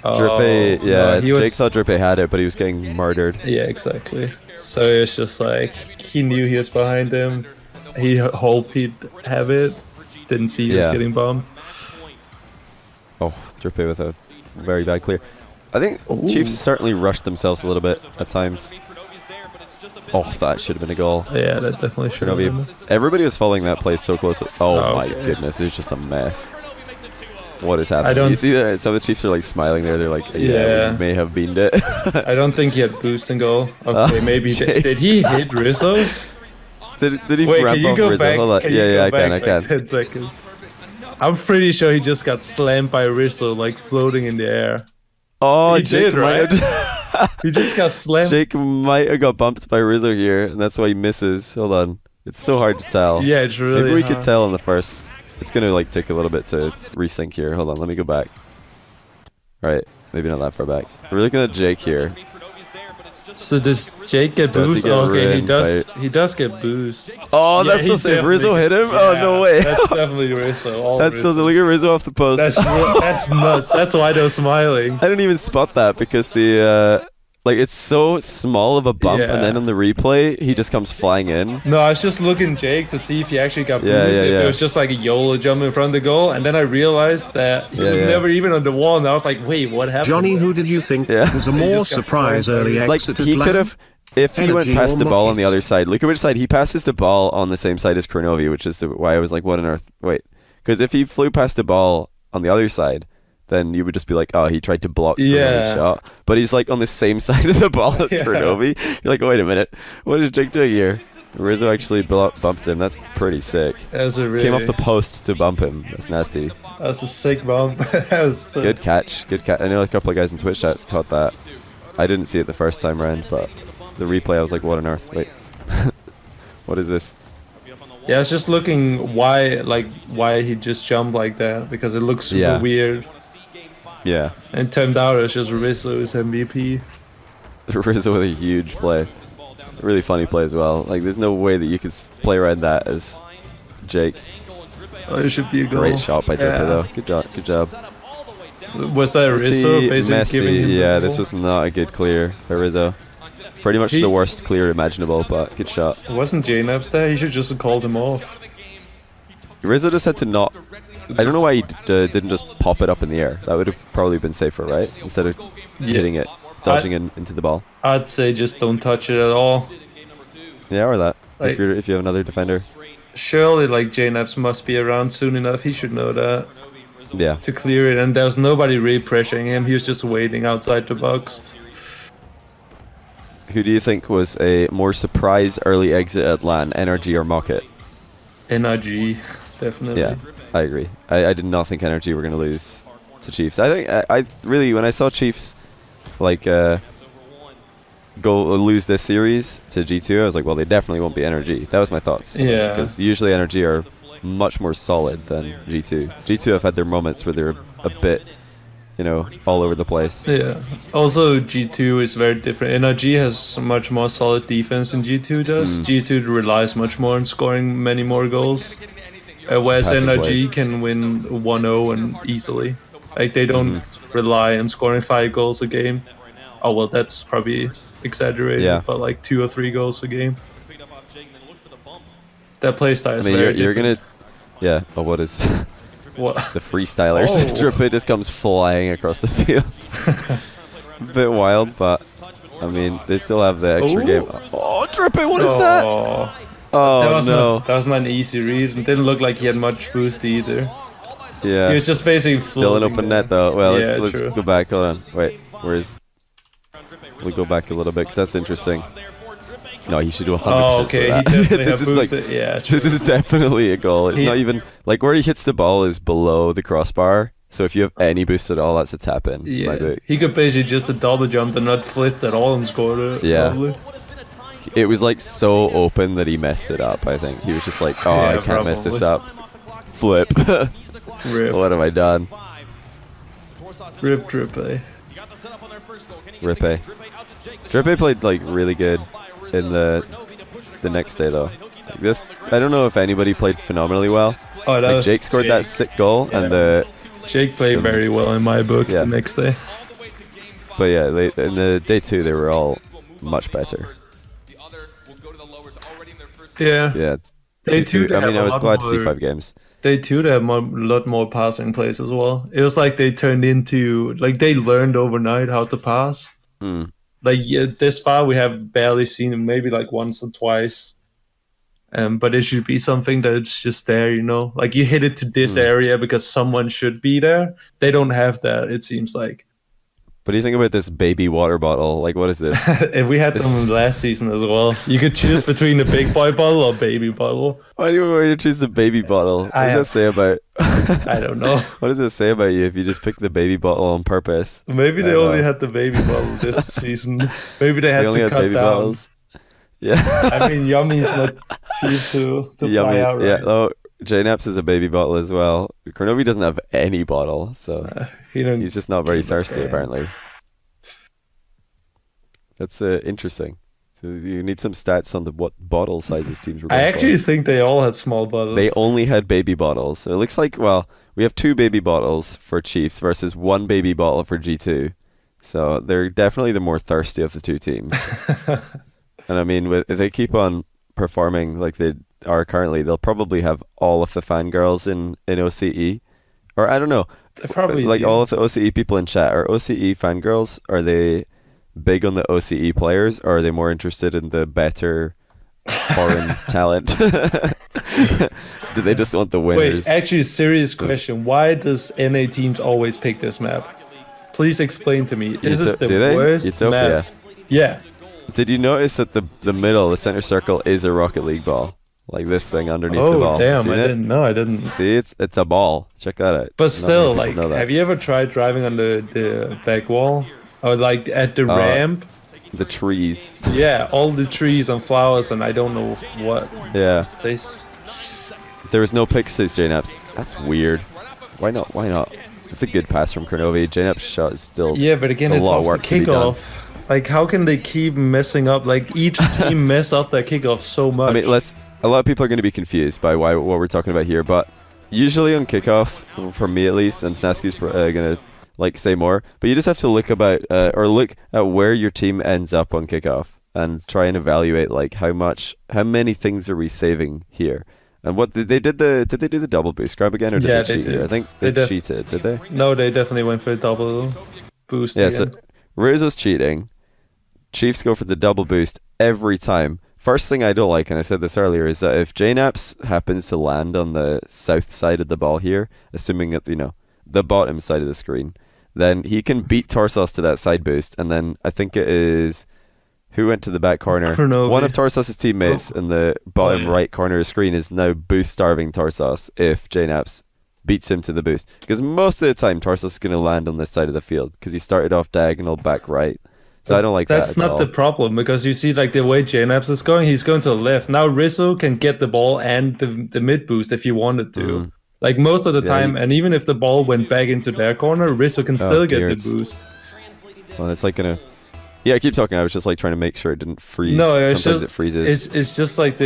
Drippy, yeah. No, Jake thought Drippy had it, but he was getting murdered. Yeah, exactly. So it's just like he knew he was behind him. He hoped he'd have it. Didn't see he was getting bumped. Oh. Drippy with a very bad clear. I think Chiefs certainly rushed themselves a little bit at times. Oh, that should have been a goal. Yeah, that definitely should have been. Everybody was following that play so closely. Oh my goodness, it was just a mess. What is happening? Do you see that? Some of the Chiefs are like smiling there. They're like, yeah, we may have beamed it. I don't think he had boost and goal. Okay, maybe. Did he hit Rizzo? Did he ramp up Rizzo? Back? Hold on. Yeah, I can. 10 seconds. I'm pretty sure he just got slammed by Rizzo, like floating in the air. Oh, he Jake did, right? He just got slammed. Jake might have got bumped by Rizzo here, and that's why he misses. Hold on. It's so hard to tell. Yeah, it's really Maybe we hard. could tell in the first. It's going to like take a little bit to resync here. Hold on, let me go back. Right, maybe not that far back. We're looking at Jake here. So does Jake get boost? Okay, he does get boost. Oh, yeah, that's so sick. Rizzo hit him? Yeah, oh, no way. That's definitely Rizzo. That's so sick. Look at Rizzo off the post. That's nuts. That's why they're smiling. I didn't even spot that because the like it's so small of a bump, and then on the replay he just comes flying in. No, I was just looking Jake to see if he actually got boost. If it was just like a YOLO jump in front of the goal, and then I realized that he was never even on the wall, and I was like, wait, what happened? Johnny, who did you think was a more surprise early exit? Like he could have, if he went past the ball on the other side. Look at which side he passes the ball on the same side as Kronovi, which is why I was like, what on earth? Wait, because if he flew past the ball on the other side, then you would just be like, oh, he tried to block Kronovi's shot. But he's like on the same side of the ball as Kronovi. You're like, wait a minute, what is Jake doing here? Rizzo actually bumped him. That's pretty sick. Came off the post to bump him. That's nasty. That's a sick bump. Good catch. Good catch. I know a couple of guys in Twitch chats caught that. I didn't see it the first time around, but the replay I was like, what on earth? Wait. What is this? Yeah, I was just looking why he just jumped like that, because it looks super weird. Yeah. And turned out it's just Rizzo's MVP. Rizzo with a huge play. Really funny play as well. Like, there's no way that you could play around that as Jake. Oh, it should be a goal. Great shot by Drippy though. Good job. Good job. Was that Rizzo basically giving him the this was not a good clear by Rizzo. Pretty much the worst clear imaginable, but good shot. Wasn't J-Naps there? He should just have called him off. Rizzo just had to not... I don't know why he didn't just pop it up in the air. That would have probably been safer, right? Instead of hitting it, dodging into the ball. I'd say just don't touch it at all. Yeah, or that. Like, if you have another defender. Surely, like, J-Naps must be around soon enough. He should know that. Yeah. To clear it, and there's nobody really pressuring him. He was just waiting outside the box. Who do you think was a more surprise early exit at LAN, NRG or Mocket? NRG, definitely. Yeah, I agree. I did not think NRG were going to lose to Chiefs. I think I really, when I saw Chiefs like go lose this series to G2, I was like, well, they definitely won't be NRG. That was my thoughts. Yeah. Because usually NRG are much more solid than G2. G2 have had their moments where they're a bit, you know, all over the place. Yeah. Also, G2 is very different. NRG has much more solid defense than G2 does. G2 relies much more on scoring many more goals. Whereas NRG can win 1-0 and easily. Like, they don't rely on scoring 5 goals a game. Oh, well, that's probably exaggerated, but like 2 or 3 goals a game. That playstyle is very you're gonna... Yeah, but what is... What? The freestylers. Oh. Drippy just comes flying across the field. A bit wild, but I mean, they still have the extra game. Oh, Drippy, what is that? Oh, no. That was not an easy read. It didn't look like he had much boost either. Yeah. He was just basically still an open net, though. Well, let's true. Go back. Hold on. Wait, where's... We go back a little bit, because that's interesting. No, he should do 100% okay. that. He definitely this is boosted. Yeah, true. This is definitely a goal. It's not even like where he hits the ball is below the crossbar. So if you have any boost at all, that's a tap in. Yeah, he could basically just a double jump and not flipped at all and scored it. Yeah, probably. It was like so open that he messed it up. I think he was just like, oh, I can't mess this up. Flip. Rip. What have I done? Rip Drippy. Drippy. Drippy played like really good in the next day though. Like this, I don't know if anybody played phenomenally well. Oh, like Jake scored that sick goal, and Jake played very well in my book the next day. But yeah, in the day 2 they were all much better. Yeah. Yeah. Day 2. I mean, I was glad to see 5 games. Day 2, they have a lot more passing plays as well. It was like they turned into, like they learned overnight how to pass. Like this far, we have barely seen it, maybe like once or twice. But it should be something that's just there, you know? Like you hit it to this area because someone should be there. They don't have that, it seems like. What do you think about this baby water bottle? Like, what is this? If we had them last season as well. You could choose between the big boy bottle or baby bottle. Why do you want me to choose the baby bottle? What does that say about... I don't know. What does it say about you if you just pick the baby bottle on purpose? Maybe they only had the baby bottle this season. Maybe they had to cut down. Bottles. Yeah. I mean, Yummy's not cheap to fly out, right? Yeah, oh, JNaps is a baby bottle as well. Kronovi doesn't have any bottle, so he's just not very thirsty, apparently. That's interesting. So you need some stats on what bottle sizes teams were going I actually think they all had small bottles. They only had baby bottles. So it looks like, well, we have 2 baby bottles for Chiefs versus 1 baby bottle for G2. So they're definitely the more thirsty of the 2 teams. And I mean, if they keep on performing like they are currently, they'll probably have all of the fangirls in OCE. Or I don't know. Probably like all of the OCE people in chat. Are OCE fangirls, are they big on the OCE players, or are they more interested in the better foreign talent? Do they just want the winners? Wait, actually, serious question. Why does NA teams always pick this map? Please explain to me. This is the worst map. Yeah. Did you notice that the middle, the center circle, is a Rocket League ball? Like this thing underneath the ball. Oh, damn, I didn't know. I didn't. See, it's a ball. Check that out. But still, like, have you ever tried driving on the back wall? Or like at the ramp? The trees. Yeah, all the trees and flowers and I don't know what. Yeah. There was no pick, says JNaps. That's weird. Why not? Why not? It's a good pass from Kronovi. JNaps' shot is still but again, it's off the kickoff. Like, how can they keep messing up? Like, each team mess up their kickoff so much. I mean, a lot of people are going to be confused by what we're talking about here, but usually on kickoff, for me at least, and Snaski's going to like say more, but you just have to look look at where your team ends up on kickoff and try and evaluate like how many things are we saving here. And what did they do the double boost grab again, or did they cheat here? I think they cheated, did they? No, they definitely went for a double boost. Yeah, so Rizzo's cheating. Chiefs go for the double boost every time. First thing I don't like, and I said this earlier, is that if JNaps happens to land on the south side of the ball here, assuming that, you know, the bottom side of the screen, then he can beat Torsos to that side boost, and then I think it is... Who went to the back corner? One of Torsos' teammates in the bottom right corner of the screen is now boost starving Torsos if JNaps beats him to the boost. Because most of the time, Torsos is going to land on this side of the field, because he started off diagonal back right. So I don't like that. That's not the problem, because you see, like, the way JNaps is going, he's going to the left. Now Rizzo can get the ball and the mid boost if he wanted to. Like, most of the time, and even if the ball went back into their corner, Rizzo can still get the boost. Well, it's like gonna... Yeah, keep talking. I was just like trying to make sure it didn't freeze. No, sometimes it freezes. It's just like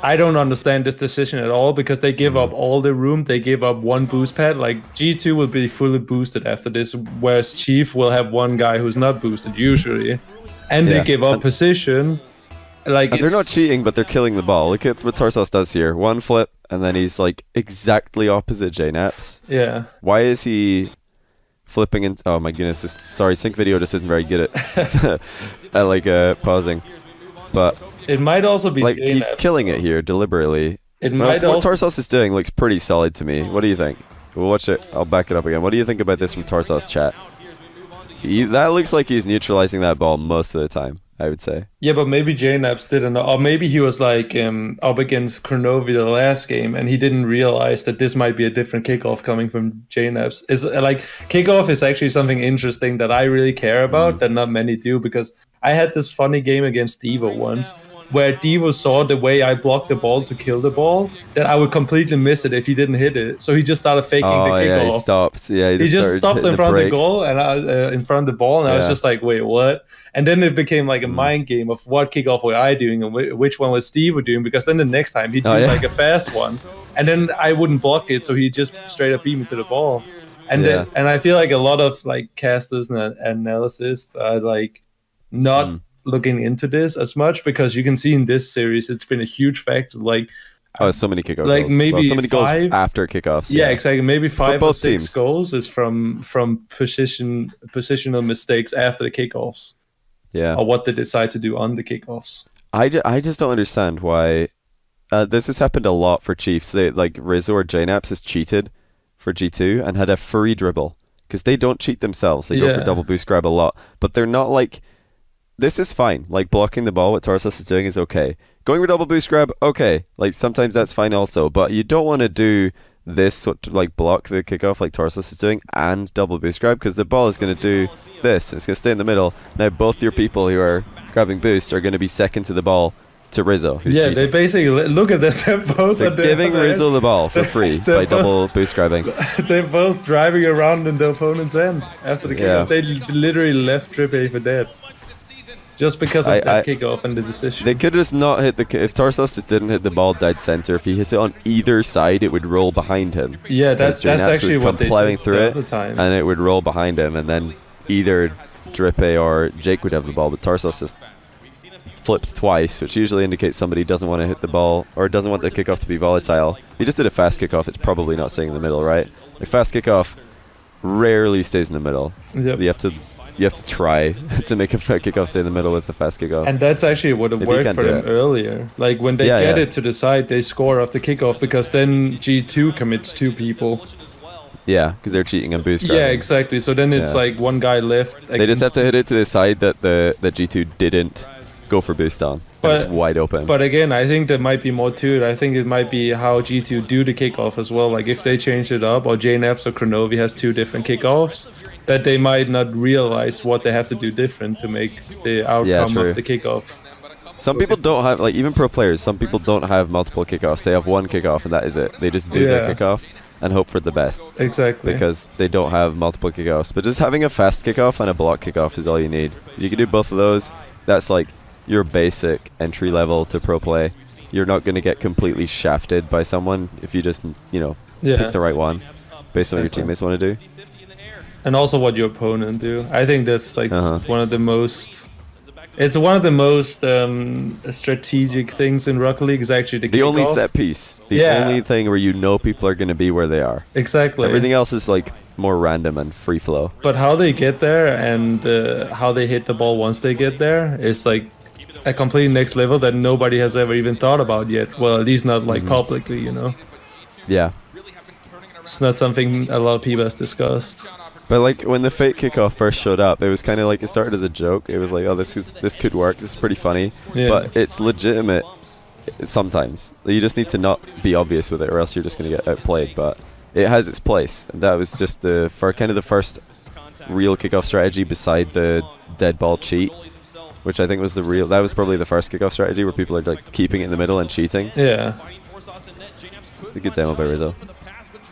I don't understand this decision at all, because they give up all the room. They give up one boost pad. Like, G2 will be fully boosted after this, whereas Chief will have one guy who's not boosted usually. And they give up position. Like, and they're not cheating, but they're killing the ball. Look at what Torsos does here. One flip, and then he's like exactly opposite JNaps. Yeah. Why is he flipping in? Oh my goodness! Sorry, sync video just isn't very good at pausing. But it might also be like he's killing it here deliberately. What Torsos is doing looks pretty solid to me. What do you think? We'll watch it. I'll back it up again. What do you think about this from Torsos chat? That looks like he's neutralizing that ball most of the time, I would say. Yeah, but maybe JNaps didn't know. Or maybe he was like up against Kronovi the last game, and he didn't realize that this might be a different kickoff coming from JNaps. It's like, kickoff is actually something interesting that I really care about that not many do, because I had this funny game against Devo once, where Devo saw the way I blocked the ball to kill the ball, that I would completely miss it if he didn't hit it. So he just started faking the kickoff. Yeah, he stopped. Yeah, he just stopped in front of the goal, and in front of the ball, and I was just like, wait, what? And then it became like a mind game of what kickoff were I doing and which one was Steve doing, because then the next time he'd do like a fast one, and then I wouldn't block it, so he just straight up beat me to the ball. And then, and I feel like a lot of like casters and analysts are like not looking into this as much, because you can see in this series it's been a huge factor. Like, Oh, so many kickoff like goals. maybe so many five goals after kickoffs. Yeah, exactly. Maybe 5 or 6 teams. goals is from positional mistakes after the kickoffs. Yeah. Or what they decide to do on the kickoffs. I just don't understand why. This has happened a lot for Chiefs. They like Rizzo or JNaps has cheated for G2 and had a free dribble because they don't cheat themselves. They go for double boost grab a lot, but they're not like. This is fine. Like blocking the ball, what Tarsus is doing is okay. Going for double boost grab, okay. Like sometimes that's fine also, but you don't want to do this, like block the kickoff like Tarsus is doing and double boost grab because the ball is going to do this. It's going to stay in the middle. Now both your people who are grabbing boost are going to be second to the ball to Rizzo. Who's cheating. They basically look at this. They're giving Rizzo the ball for free by double boost grabbing. They're both driving around in the opponent's end after the kickoff. They literally left Triple for dead. Just because of that kickoff and the decision. They could just not hit the... If Tarsus just didn't hit the ball dead center, if he hit it on either side, it would roll behind him. Yeah, that's actually what they plowing did through it, the time. and it would roll behind him, and then either Drippe or Jake would have the ball, but Tarsus just flipped twice, which usually indicates somebody doesn't want to hit the ball or doesn't want the kickoff to be volatile. If you just did a fast kickoff, it's probably not staying in the middle, right? A fast kickoff rarely stays in the middle. Yep. You have to try to make a kickoff stay in the middle with the fast kickoff. And that's actually what worked for them earlier. Like when they get it to the side, they score off the kickoff because then G2 commits 2 people. Yeah, because they're cheating on boost grabbing. Yeah, exactly. So then it's like one guy left. They just have to hit it to the side that G2 didn't go for boost on. But it's wide open. But again, I think there might be more to it. I think it might be how G2 do the kickoff as well. Like if they change it up, or JNaps or Kronovi has 2 different kickoffs, that they might not realize what they have to do different to make the outcome of the kickoff. Some people don't have, like even pro players, some people don't have multiple kickoffs. They have one kickoff and that is it. They just do their kickoff and hope for the best. Exactly. Because they don't have multiple kickoffs. But just having a fast kickoff and a block kickoff is all you need. You can do both of those. That's like your basic entry level to pro play. You're not going to get completely shafted by someone if you just, pick the right one based on what your teammates want to do. And also what your opponent do. I think that's like one of the most... It's one of the most strategic things in Rocket League is actually the kickoff. The only set piece. The only thing where you know people are going to be where they are. Exactly. Everything else is like more random and free flow. But how they get there and how they hit the ball once they get there is like a complete next level that nobody has ever even thought about yet. Well, at least not like publicly, Yeah. It's not something a lot of people has discussed. But like when the fake kickoff first showed up, it was kind of like it started as a joke. It was like, oh, this could work. This is pretty funny. Yeah. But it's legitimate sometimes. You just need to not be obvious with it, or else you're just gonna get outplayed. But it has its place, and that was just the first real kickoff strategy beside the dead ball cheat, which I think was that was probably the first kickoff strategy where people are like keeping it in the middle and cheating. Yeah. It's a good demo by Rizzo.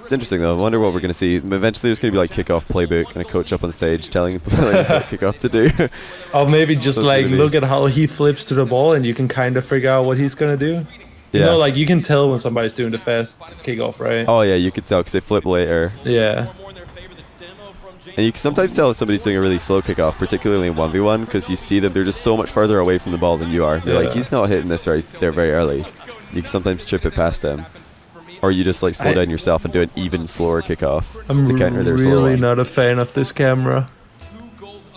It's interesting though. I wonder what we're going to see. Eventually there's going to be like kickoff playbook and a coach up on stage telling players what kickoff to do. Or maybe just like look at how he flips to the ball and you can kind of figure out what he's going to do. You know, like you can tell when somebody's doing the fast kickoff, right? Oh yeah, you could tell because they flip later. Yeah. And you can sometimes tell if somebody's doing a really slow kickoff, particularly in 1v1, because you see them, they're just so much further away from the ball than you are. You're like, he's not hitting this very early. You can sometimes chip it past them. Or you just like slow down yourself and do an even slower kickoff to counter their slow one. I'm really not a fan of this camera.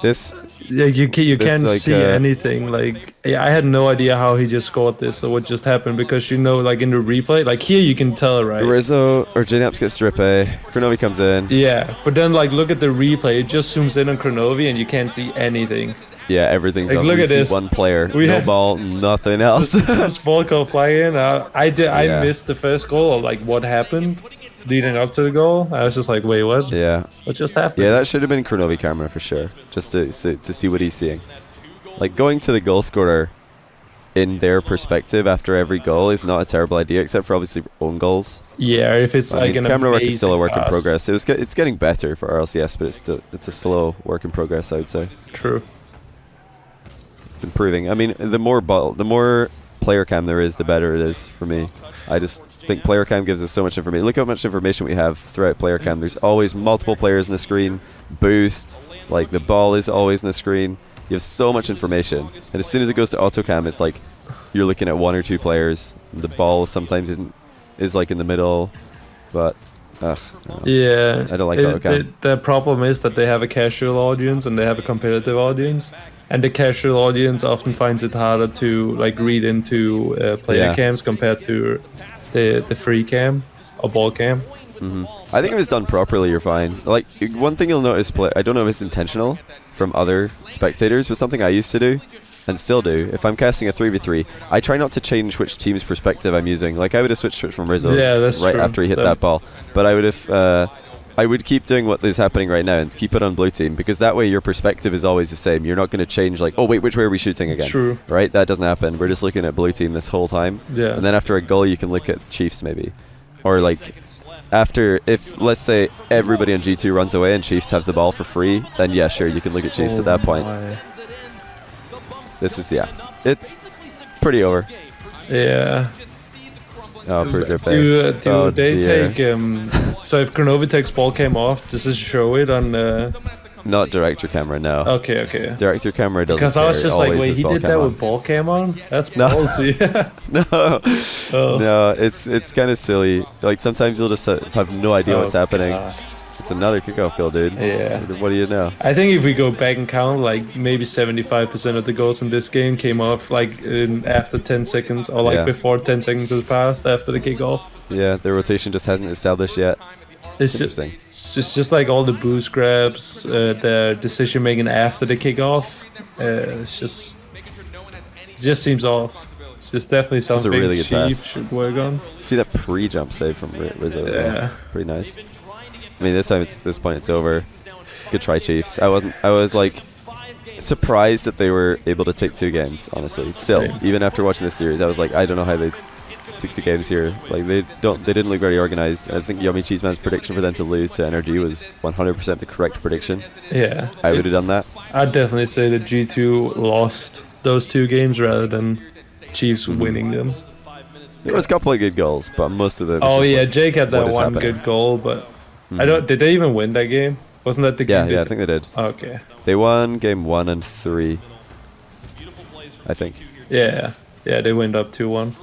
You can't like, see anything. Like I had no idea how he just scored this or what just happened, because like in the replay, like here you can tell, right? Rizzo or JNaps gets Drippe, Kronovi comes in. Yeah, but then like look at the replay, it just zooms in on Kronovi and you can't see anything. Yeah, everything's like, look at this. One player, no ball, nothing else. This ball goal flying. I missed the first goal, or like what happened leading up to the goal. I was just like, wait, what? Yeah. What just happened? Yeah, that should have been Kronovi camera for sure, just to see what he's seeing. Like going to the goal scorer in their perspective after every goal is not a terrible idea, except for obviously own goals. Yeah, if it's like an camera work is still a work in pass. progress. It's getting better for RLCS, but it's a slow work in progress, I would say. True. It's improving. I mean, the more player cam there is, the better it is for me. I just think player cam gives us so much information. Look how much information we have throughout player cam. There's always multiple players in the screen. Boost, like the ball is always in the screen. You have so much information. And as soon as it goes to auto cam, it's like you're looking at 1 or 2 players The ball sometimes is like in the middle, but yeah, I don't like AutoCam. The problem is that they have a casual audience and they have a competitive audience, and the casual audience often finds it harder to like read into player cams compared to the free cam or ball cam. I think if it's done properly, you're fine. Like, one thing you'll notice, I don't know if it's intentional from other spectators, but something I used to do and still do. If I'm casting a 3v3, I try not to change which team's perspective I'm using. Like, I would have switched from Rizzo right after he hit that ball, but I would have I would keep doing what is happening right now and keep it on blue team, because that way your perspective is always the same. You're not going to change like, oh wait, which way are we shooting again? True. Right? That doesn't happen. We're just looking at blue team this whole time. Yeah. And then after a goal, you can look at Chiefs maybe, or like after, if let's say everybody on G2 runs away and Chiefs have the ball for free, then yeah, sure, you can look at Chiefs at that point. This is it's pretty over. Yeah. Oh, do they take so if Kronovi takes ball cam off, does it show it on not director camera? No. Okay. Director camera doesn't. Because I was just like, wait, he did that with ball cam on? That's ballsy. No, it's kind of silly. Like, sometimes you'll just have no idea what's happening. It's another kickoff goal, dude. Yeah. What do you know? I think if we go back and count, like maybe 75% of the goals in this game came off like after 10 seconds or like before 10 seconds has passed after the kickoff. Yeah, the rotation just hasn't established yet. It's interesting. It's just like all the boost grabs, the decision making after the kickoff. It just seems off. It's just definitely something really good Chief pass. should work on. See that pre-jump save from Rizzo as well. Pretty nice. I mean, this point it's over. Good try, Chiefs. I was like surprised that they were able to take 2 games, honestly. Still, even after watching this series, I was like, I don't know how they took 2 games here. Like, they didn't look very organized. I think Yummy Cheeseman's prediction for them to lose to NRG was 100% the correct prediction. Yeah. I would have done that. I'd definitely say that G2 lost those 2 games rather than Chiefs winning them. There was a couple of good goals, but most of them. Oh yeah, Jake had that one good goal, but I don't. Did they even win that game? Wasn't that the game? Yeah, I think they did. Okay. They won game 1 and 3. I think. Yeah, they went up 2-1.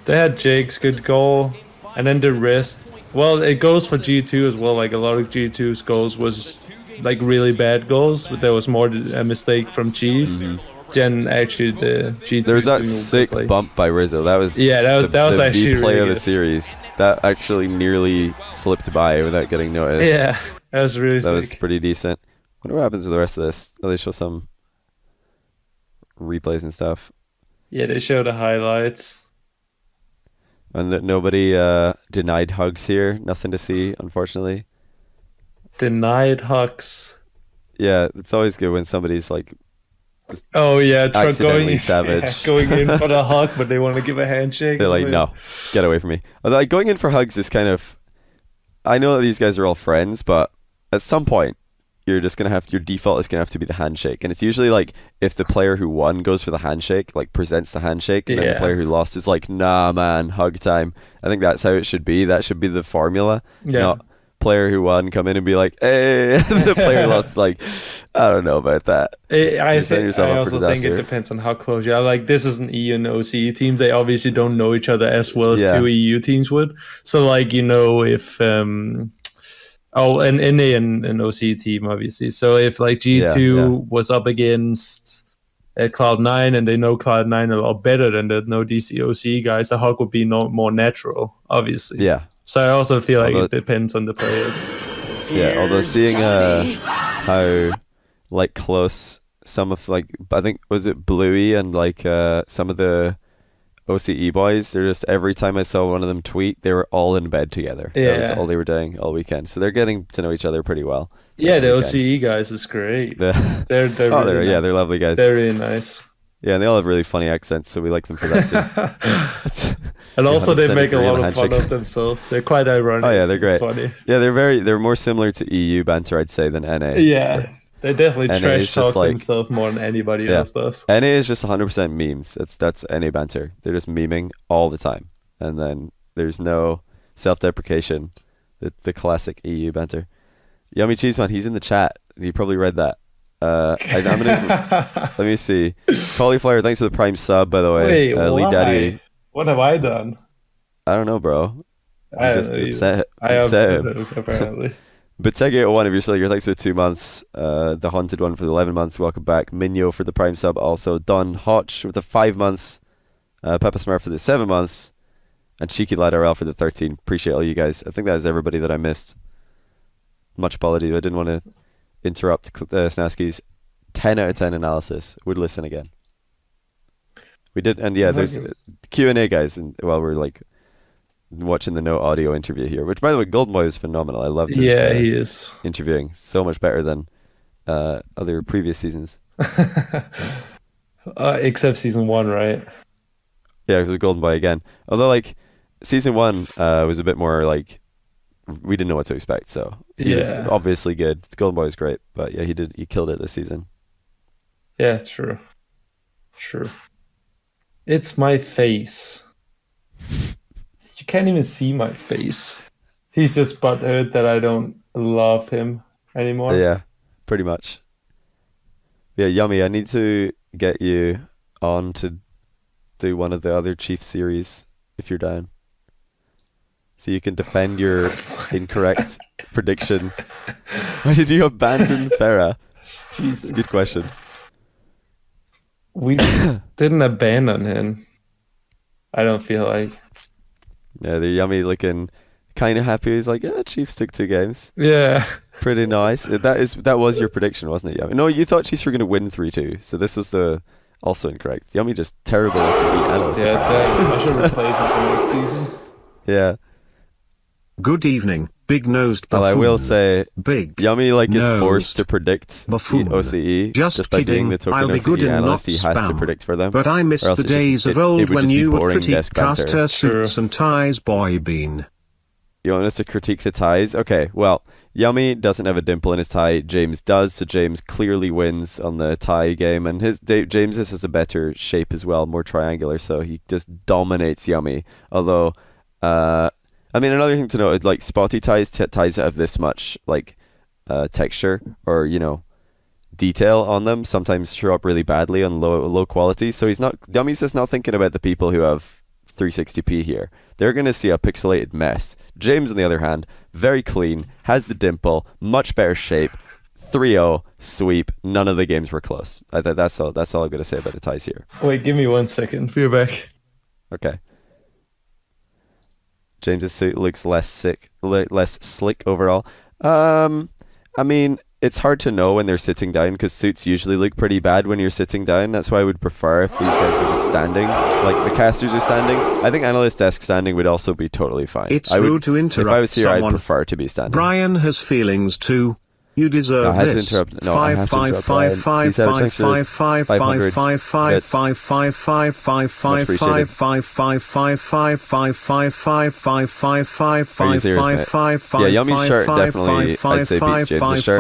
They had Jake's good goal, and then the rest. Well, it goes for G2 as well. Like, a lot of G2's goals was like really bad goals, but there was more a mistake from Chief. Then actually the G2. There was that sick bump by Rizzo. That was that was actually the play really of the good. series. That actually nearly slipped by without getting noticed. Yeah, that was really sick. That was pretty decent. Wonder what happens with the rest of this. Oh, they show some replays and stuff. Yeah, they show the highlights. And that nobody denied hugs here. Nothing to see, unfortunately. Denied hugs. Yeah, it's always good when somebody's like. Oh yeah, accidentally savage. Going in for the hug, but they want to give a handshake. They're like, no, get away from me. Although, like, going in for hugs is kind of. I know that these guys are all friends, but at some point, you're just gonna have your default is gonna have to be the handshake, and it's usually like if the player who won goes for the handshake, like presents the handshake, and then the player who lost is like, nah, man, hug time. I think that's how it should be. That should be the formula. Yeah. Not player who won come in and be like, hey, the player who lost is like, I don't know about that. I also think it depends on how close you are. Like, this is an EU and OCE team. They obviously don't know each other as well as 2 EU teams would. So, like, if and NA and OCE team, obviously. So if like G2 was up against Cloud9 and they know Cloud9 a lot better than the no DC OCE guys, a hug would be more natural, obviously. Yeah. So I also feel like it depends on the players. Yeah, although seeing how like close some of, like, I think was it Bluey and like some of the OCE boys, they're just, every time I saw one of them tweet, they were all in bed together. Yeah. That was all they were doing all weekend. So they're getting to know each other pretty well. Yeah, the OCE guys is great. They're really they're lovely guys. They're really nice. Yeah, and they all have really funny accents, so we like them for that too. And also they make a lot of fun of themselves. They're quite ironic. Oh yeah, they're great. Funny. Yeah, they're more similar to EU banter, I'd say, than NA. Yeah, they definitely NA trash talk themselves more than anybody else does. NA is just 100% memes. That's NA banter. They're just memeing all the time, and then there's no self-deprecation. The classic EU banter. Yummy Cheeseman, he's in the chat. You probably read that. I'm gonna let me see. Cauliflower, thanks for the Prime sub, by the way. Wait, Lee Daddy What have I done? I don't know, bro. I just upset upset him. him, apparently. But Teg801, if you're still here, thanks for the 2 months. The Haunted one for the 11 months, welcome back. Minyo for the Prime sub, also. Don Hotch with the 5 months. Peppa Smurf for the 7 months. And Cheeky Lad RL for the 13. Appreciate all you guys. I think that is everybody that I missed. Much apology. I didn't want to interrupt Snaski's 10 out of 10 analysis. Would listen again. We did, and yeah, there's Q&A, guys, and while we're like watching the no audio interview here, which by the way, Golden Boy was phenomenal. I loved his he is interviewing. So much better than other previous seasons. Except season 1, right? Yeah, it was Golden Boy again. Although like season 1 was a bit more like we didn't know what to expect, so he was obviously good. Golden Boy was great, but yeah, he killed it this season. Yeah, true. It's my face. You can't even see my face. He's just butthurt that I don't love him anymore. Yeah, pretty much. Yeah, Yummy, I need to get you on to do one of the other Chief series if you're down. So you can defend your incorrect prediction. Why did you abandon Farah? Jesus. Good question. We didn't abandon him. I don't feel like. Yeah, the Yummy looking kind of happy. He's like, yeah, Chiefs took 2 games. Yeah. Pretty nice. That was your prediction, wasn't it, Yummy? No, you thought Chiefs were going to win 3-2. So this was also incorrect. Yummy just terrible as the analyst. Yeah, I should replace him for next season. Yeah. Good evening, big-nosed buffoon. Well, I will say, Yummy is forced to predict buffoon. OCE. Just by kidding. being the token I'll be OCE good and analyst, not he has to spam. predict for them. But I miss the days of old when you would critique caster Sure. suits and ties, boy bean. You want us to critique the ties? Okay, well, Yummy doesn't have a dimple in his tie. James does, so James clearly wins on the tie game. And James has a better shape as well, more triangular, so he just dominates Yummy. Although, I mean, another thing to note is like spotty ties, ties that have this much like texture or detail on them sometimes show up really badly on low quality. So Yummy's just not thinking about the people who have 360p here. They're going to see a pixelated mess. James, on the other hand, very clean, has the dimple, much better shape, 3-0, sweep. None of the games were close. That's all I'm going to say about the ties here. Wait, give me 1 second. Be back. Okay. James's suit looks less slick overall. I mean, it's hard to know when they're sitting down because suits usually look pretty bad when you're sitting down. That's why I would prefer if these guys were just standing, like the casters are standing. I think analyst desk standing would also be totally fine. It's rude to interrupt If I was here, someone. I'd prefer to be standing. Brian has feelings too. You deserve this. I have to interrupt. Yeah, Yummy's shirt definitely, I'd say, beats James's shirt.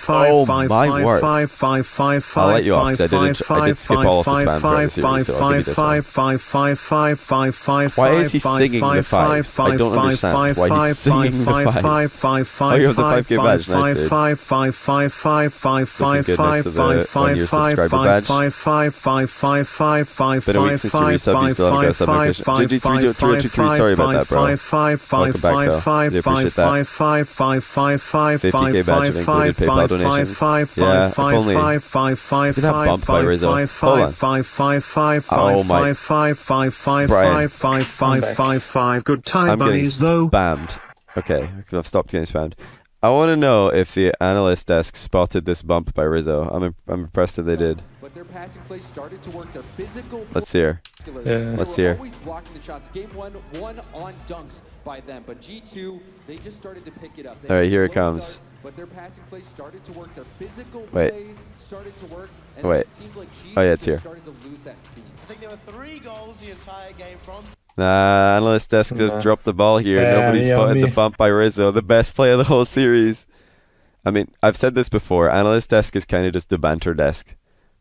Oh my word. I'll let you off because I did skip all of the spam for the series, so I'll give you this one. Why is he singing the fives? I don't understand why he's singing the fives. Oh, you have the 5k badge, nice dude. Looking goodness of the 1-year subscriber badge. Been a week since you resub, you still haven't got a sub notification. GG30323, sorry about that, bro. Welcome back, though. Really appreciate that. 50k badge included PayPal donations. Yeah, if only. Look at that bump by Rizzo. Hold on. Brian. Good time, I'm getting bunnies, though. spammed. Okay, I've stopped getting spammed. I want to know if the analyst desk spotted this bump by Rizzo. I'm impressed that they did. But their passing play started to work. Their physical. Let's hear. Yeah. Let's hear. Always blocking the shots. Game one on dunks by them, but G2 they just started to pick it up. All right, here it comes. But their passing play started to work. Their physical Wait. play started to work. And Wait. It seemed like G2 Oh yeah, it's here. started to lose that steam. I think there were 3 goals the entire game from. Nah, analyst desk just dropped the ball here. Yeah, Nobody spotted Yummy. the bump by Rizzo, the best play of the whole series. I mean, I've said this before. Analyst desk is kind of just the banter desk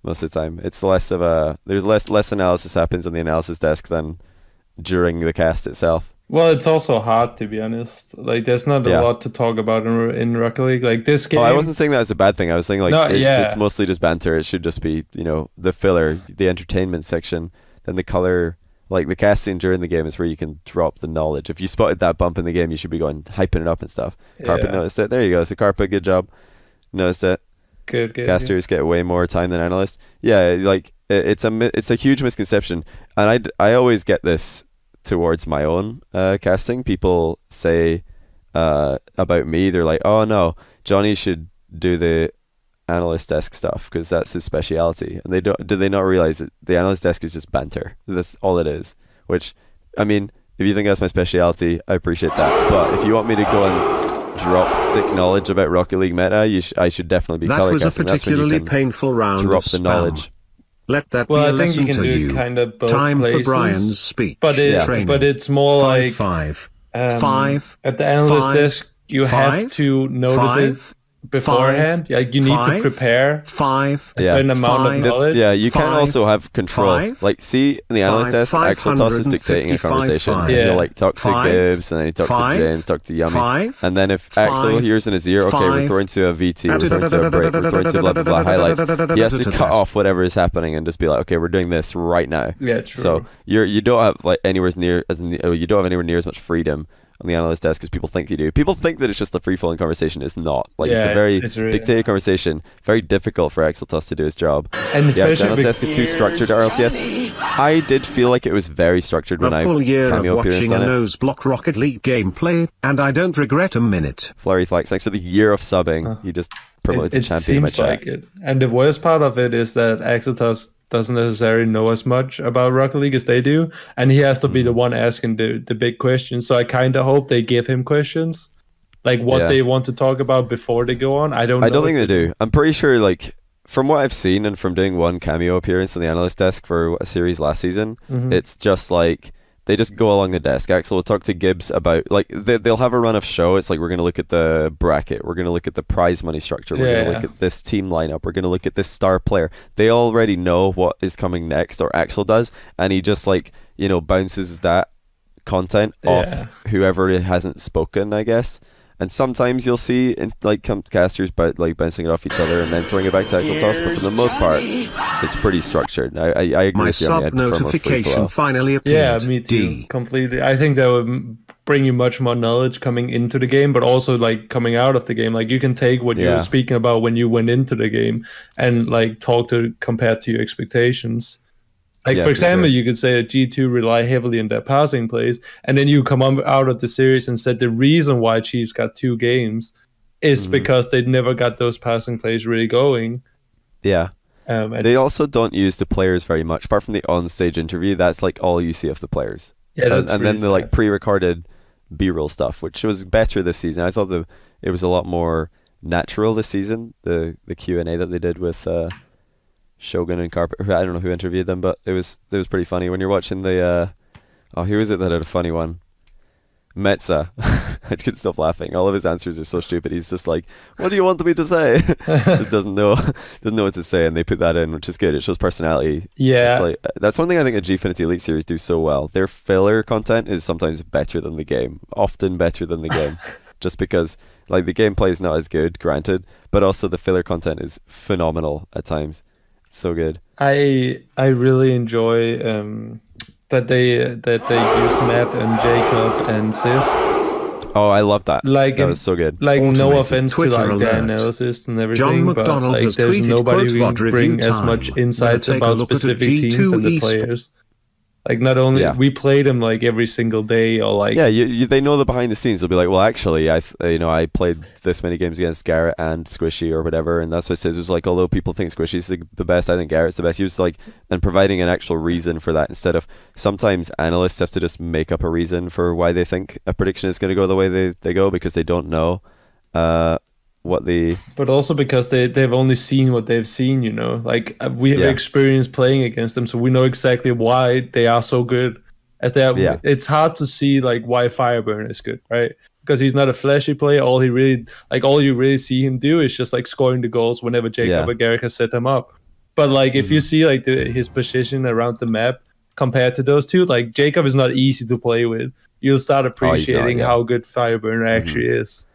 most of the time. It's less of a there's less analysis happens on the analysis desk than during the cast itself. Well, it's also hard, to be honest. Like, there's not a lot to talk about in Rocket League. Like, this game... Oh, I wasn't saying that as a bad thing. I was saying, like, No, it's mostly just banter. It should just be, the filler, the entertainment section. Then the color Like the casting during the game is where you can drop the knowledge. If you spotted that bump in the game, you should be going hyping it up and stuff. Carpet noticed it. There you go. So Carpet, good job. Noticed it. Good. Casters get way more time than analysts. Yeah, like it's a huge misconception, and I always get this towards my own casting. People say about me, they're like, oh no, Johnny should do the analyst desk stuff because that's his speciality, and do they not realize that the analyst desk is just banter? That's all it is. Which, I mean, if you think that's my speciality, I appreciate that, but if you want me to go and drop sick knowledge about Rocket League meta, I should definitely be color casting. That was a particularly painful round drop of the knowledge. Let that be a lesson to you. Kind of both Time places, for Brian's speech. But it's more like five. At the analyst desk, you have to notice it beforehand. Like you need to prepare a certain amount of knowledge. Yeah, you can also have control. Like, see, in the analyst desk, Axel Toss is dictating a conversation. You'll like talk to Gibbs, and then you talk to James, talk to Yummy, and then if Axel hears in his ear, okay, we're throwing to a VT, we're throwing to a break, we're throwing to blah blah blah highlights, he has to cut off whatever is happening and just be like, okay, we're doing this right now. Yeah, true. So you don't have like you don't have anywhere near as much freedom on the analyst desk as people think you do. People think that it's just a free-flowing conversation. It's not. Like, it's a very dictated conversation. Very difficult for Axel Tuss to do his job. And especially the analyst desk is too structured at RLCS. I did feel like it was very structured when I cameo appearance on it. A full year of watching a nose block Rocket League gameplay, and I don't regret a minute. Flurry Flax, thanks for the year of subbing. You just promoted to champion in my chat. Like it. And the worst part of it is that Axel Tuss doesn't necessarily know as much about Rocket League as they do, and he has to be the one asking the big questions. So I kind of hope they give him questions, like what they want to talk about before they go on. I don't think they do. I'm pretty sure, like, from what I've seen and from doing one cameo appearance on the analyst desk for a series last season, it's just like they just go along the desk. Axel will talk to Gibbs about, like, they'll have a run of show. It's like, we're going to look at the bracket. We're going to look at the prize money structure. We're going to look at this team lineup. We're going to look at this star player. They already know what is coming next, or Axel does. And he just, like, you know, bounces that content off whoever hasn't spoken, I guess. And sometimes you'll see casters bouncing it off each other and then throwing it back to Axel Toss, but for the most part, it's pretty structured. I agree My with you. sub notification finally appeared. Yeah, me too. Completely. I think that would bring you much more knowledge coming into the game, but also like coming out of the game. Like you can take what you were speaking about when you went into the game and like talk to compared to your expectations. Like, for example, you could say that G2 rely heavily on their passing plays, and then you come out of the series and said the reason why Chiefs got 2 games is because they never got those passing plays really going. Yeah. They also don't use the players very much. Apart from the on-stage interview, that's like all you see of the players. Yeah, that's and then the like pre-recorded B-roll stuff, which was better this season. I thought it was a lot more natural this season, the Q&A that they did with... Shogun and Carpet. I don't know who interviewed them, but it was pretty funny when you're watching the who is it that had a funny one? Metza. I couldn't stop laughing. All of his answers are so stupid. He's just like, what do you want me to say? Just doesn't know what to say, and they put that in, which is good. It shows personality. Yeah. It's like, that's one thing I think the Gfinity Elite series do so well. Their filler content is sometimes better than the game. Often better than the game. Just because like the gameplay is not as good, granted, but also the filler content is phenomenal at times. So good. I really enjoy that they use Matt and Jacob and Sis. Oh, I love that. Like that was so good. Like no offense to like the analysis and everything, but like there's nobody who can bring as much insights about specific teams than the players. Like not only we play them like every single day, or like they know the behind the scenes. They'll be like, well, actually, I played this many games against Garrett and Squishy or whatever, and that's what it says. It was like, although people think Squishy's the best, I think Garrett's the best. He was like, and providing an actual reason for that instead of sometimes analysts have to just make up a reason for why they think a prediction is going to go the way they go because they don't know but also because they've only seen what they've seen, you know, like we have experience playing against them, so we know exactly why they are so good as they are. It's hard to see like why Fireburn is good, right? Because he's not a flashy player. All you really see him do is just like scoring the goals whenever Jacob or Garrick has set him up. But like if you see like his position around the map compared to those two, like Jacob is not easy to play with. You'll start appreciating how good Fireburn actually is.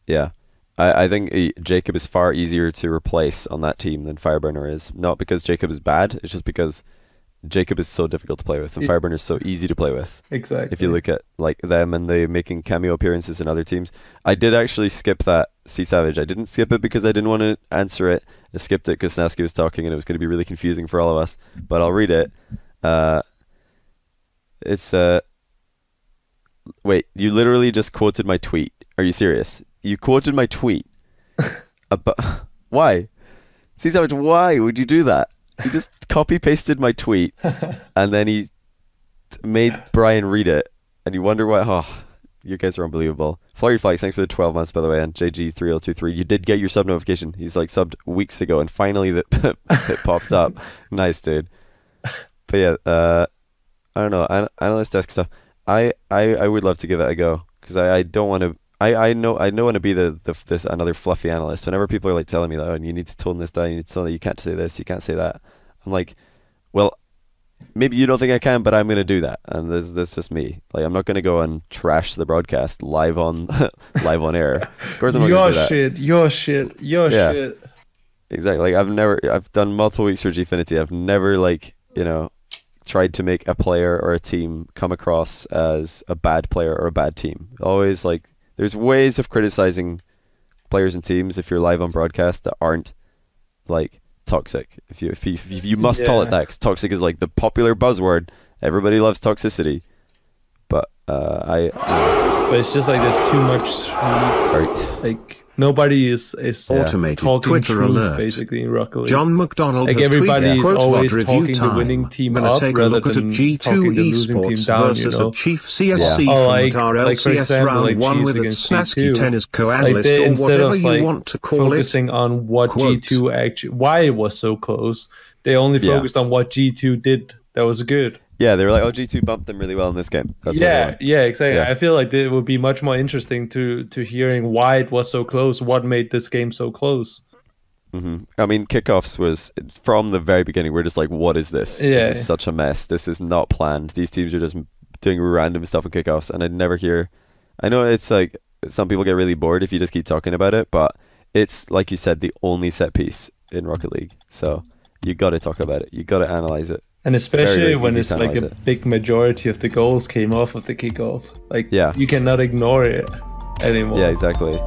Yeah. I think Jacob is far easier to replace on that team than Fireburner is. Not because Jacob is bad, it's just because Jacob is so difficult to play with, and Fireburn is so easy to play with. Exactly. If you look at like them and they making cameo appearances in other teams. I did actually skip that C Savage. I didn't skip it because I didn't want to answer it. I skipped it because Snaski was talking and it was going to be really confusing for all of us. But I'll read it. It's wait, you literally just quoted my tweet. Are you serious? You quoted my tweet. Why? C Savage, why would you do that? He just copy pasted my tweet and then he made Brian read it, and you wonder why. Oh, you guys are unbelievable. Flurry Flags, thanks for the 12 months, by the way, and JG3023. You did get your sub notification. He's like subbed weeks ago, and finally it popped up. Nice, dude. But yeah, I don't know. Analyst desk stuff. I would love to give it a go because I don't want to. I don't want to be this another fluffy analyst. Whenever people are like telling me that, oh, you need to tone this down, you need to tone that, you can't say this, you can't say that. I'm like, well, maybe you don't think I can, but I'm gonna do that, and that's just me. Like, I'm not gonna go and trash the broadcast live on live on air. Of course, I'm not gonna do that. Your shit. Exactly. Like I've done multiple weeks for Gfinity. I've never tried to make a player or a team come across as a bad player or a bad team. Always like. There's ways of criticizing players and teams if you're live on broadcast that aren't like toxic. If you must call it that, 'cause toxic is like the popular buzzword. Everybody loves toxicity, but but it's just like there's too much sweet. Like nobody is automated talking Twitter truth alert. Basically in Rocket League. John McDonald like has everybody tweeted, is quote, always VOD talking review the time. winning team Gonna up take a rather look at than G2 talking the losing team esports down. versus You know? a Chief CSC like, from RLCS for example, round like 1 Chiefs with a against Snaski G2. tennis Like co-analyst they, or instead whatever of you like want to call focusing it. on what Quote. G2 actually, why it was so close, they only focused on what G2 did that was good. yeah, they were like, oh, G2 bumped them really well in this game. That's yeah, exactly. Yeah. I feel like it would be much more interesting to hearing why it was so close, what made this game so close. I mean, Kickoffs was from the very beginning. We're just like, what is this? Yeah. This is such a mess. This is not planned. These teams are just doing random stuff in Kickoffs, and I'd never hear. I know it's like some people get really bored if you just keep talking about it, but it's like you said, the only set piece in Rocket League. So you got to talk about it. You got to analyze it. And especially very when easy it's to like a analyze it. big majority of the goals came off of the kickoff. Like, Yeah. you cannot ignore it anymore. Yeah, exactly.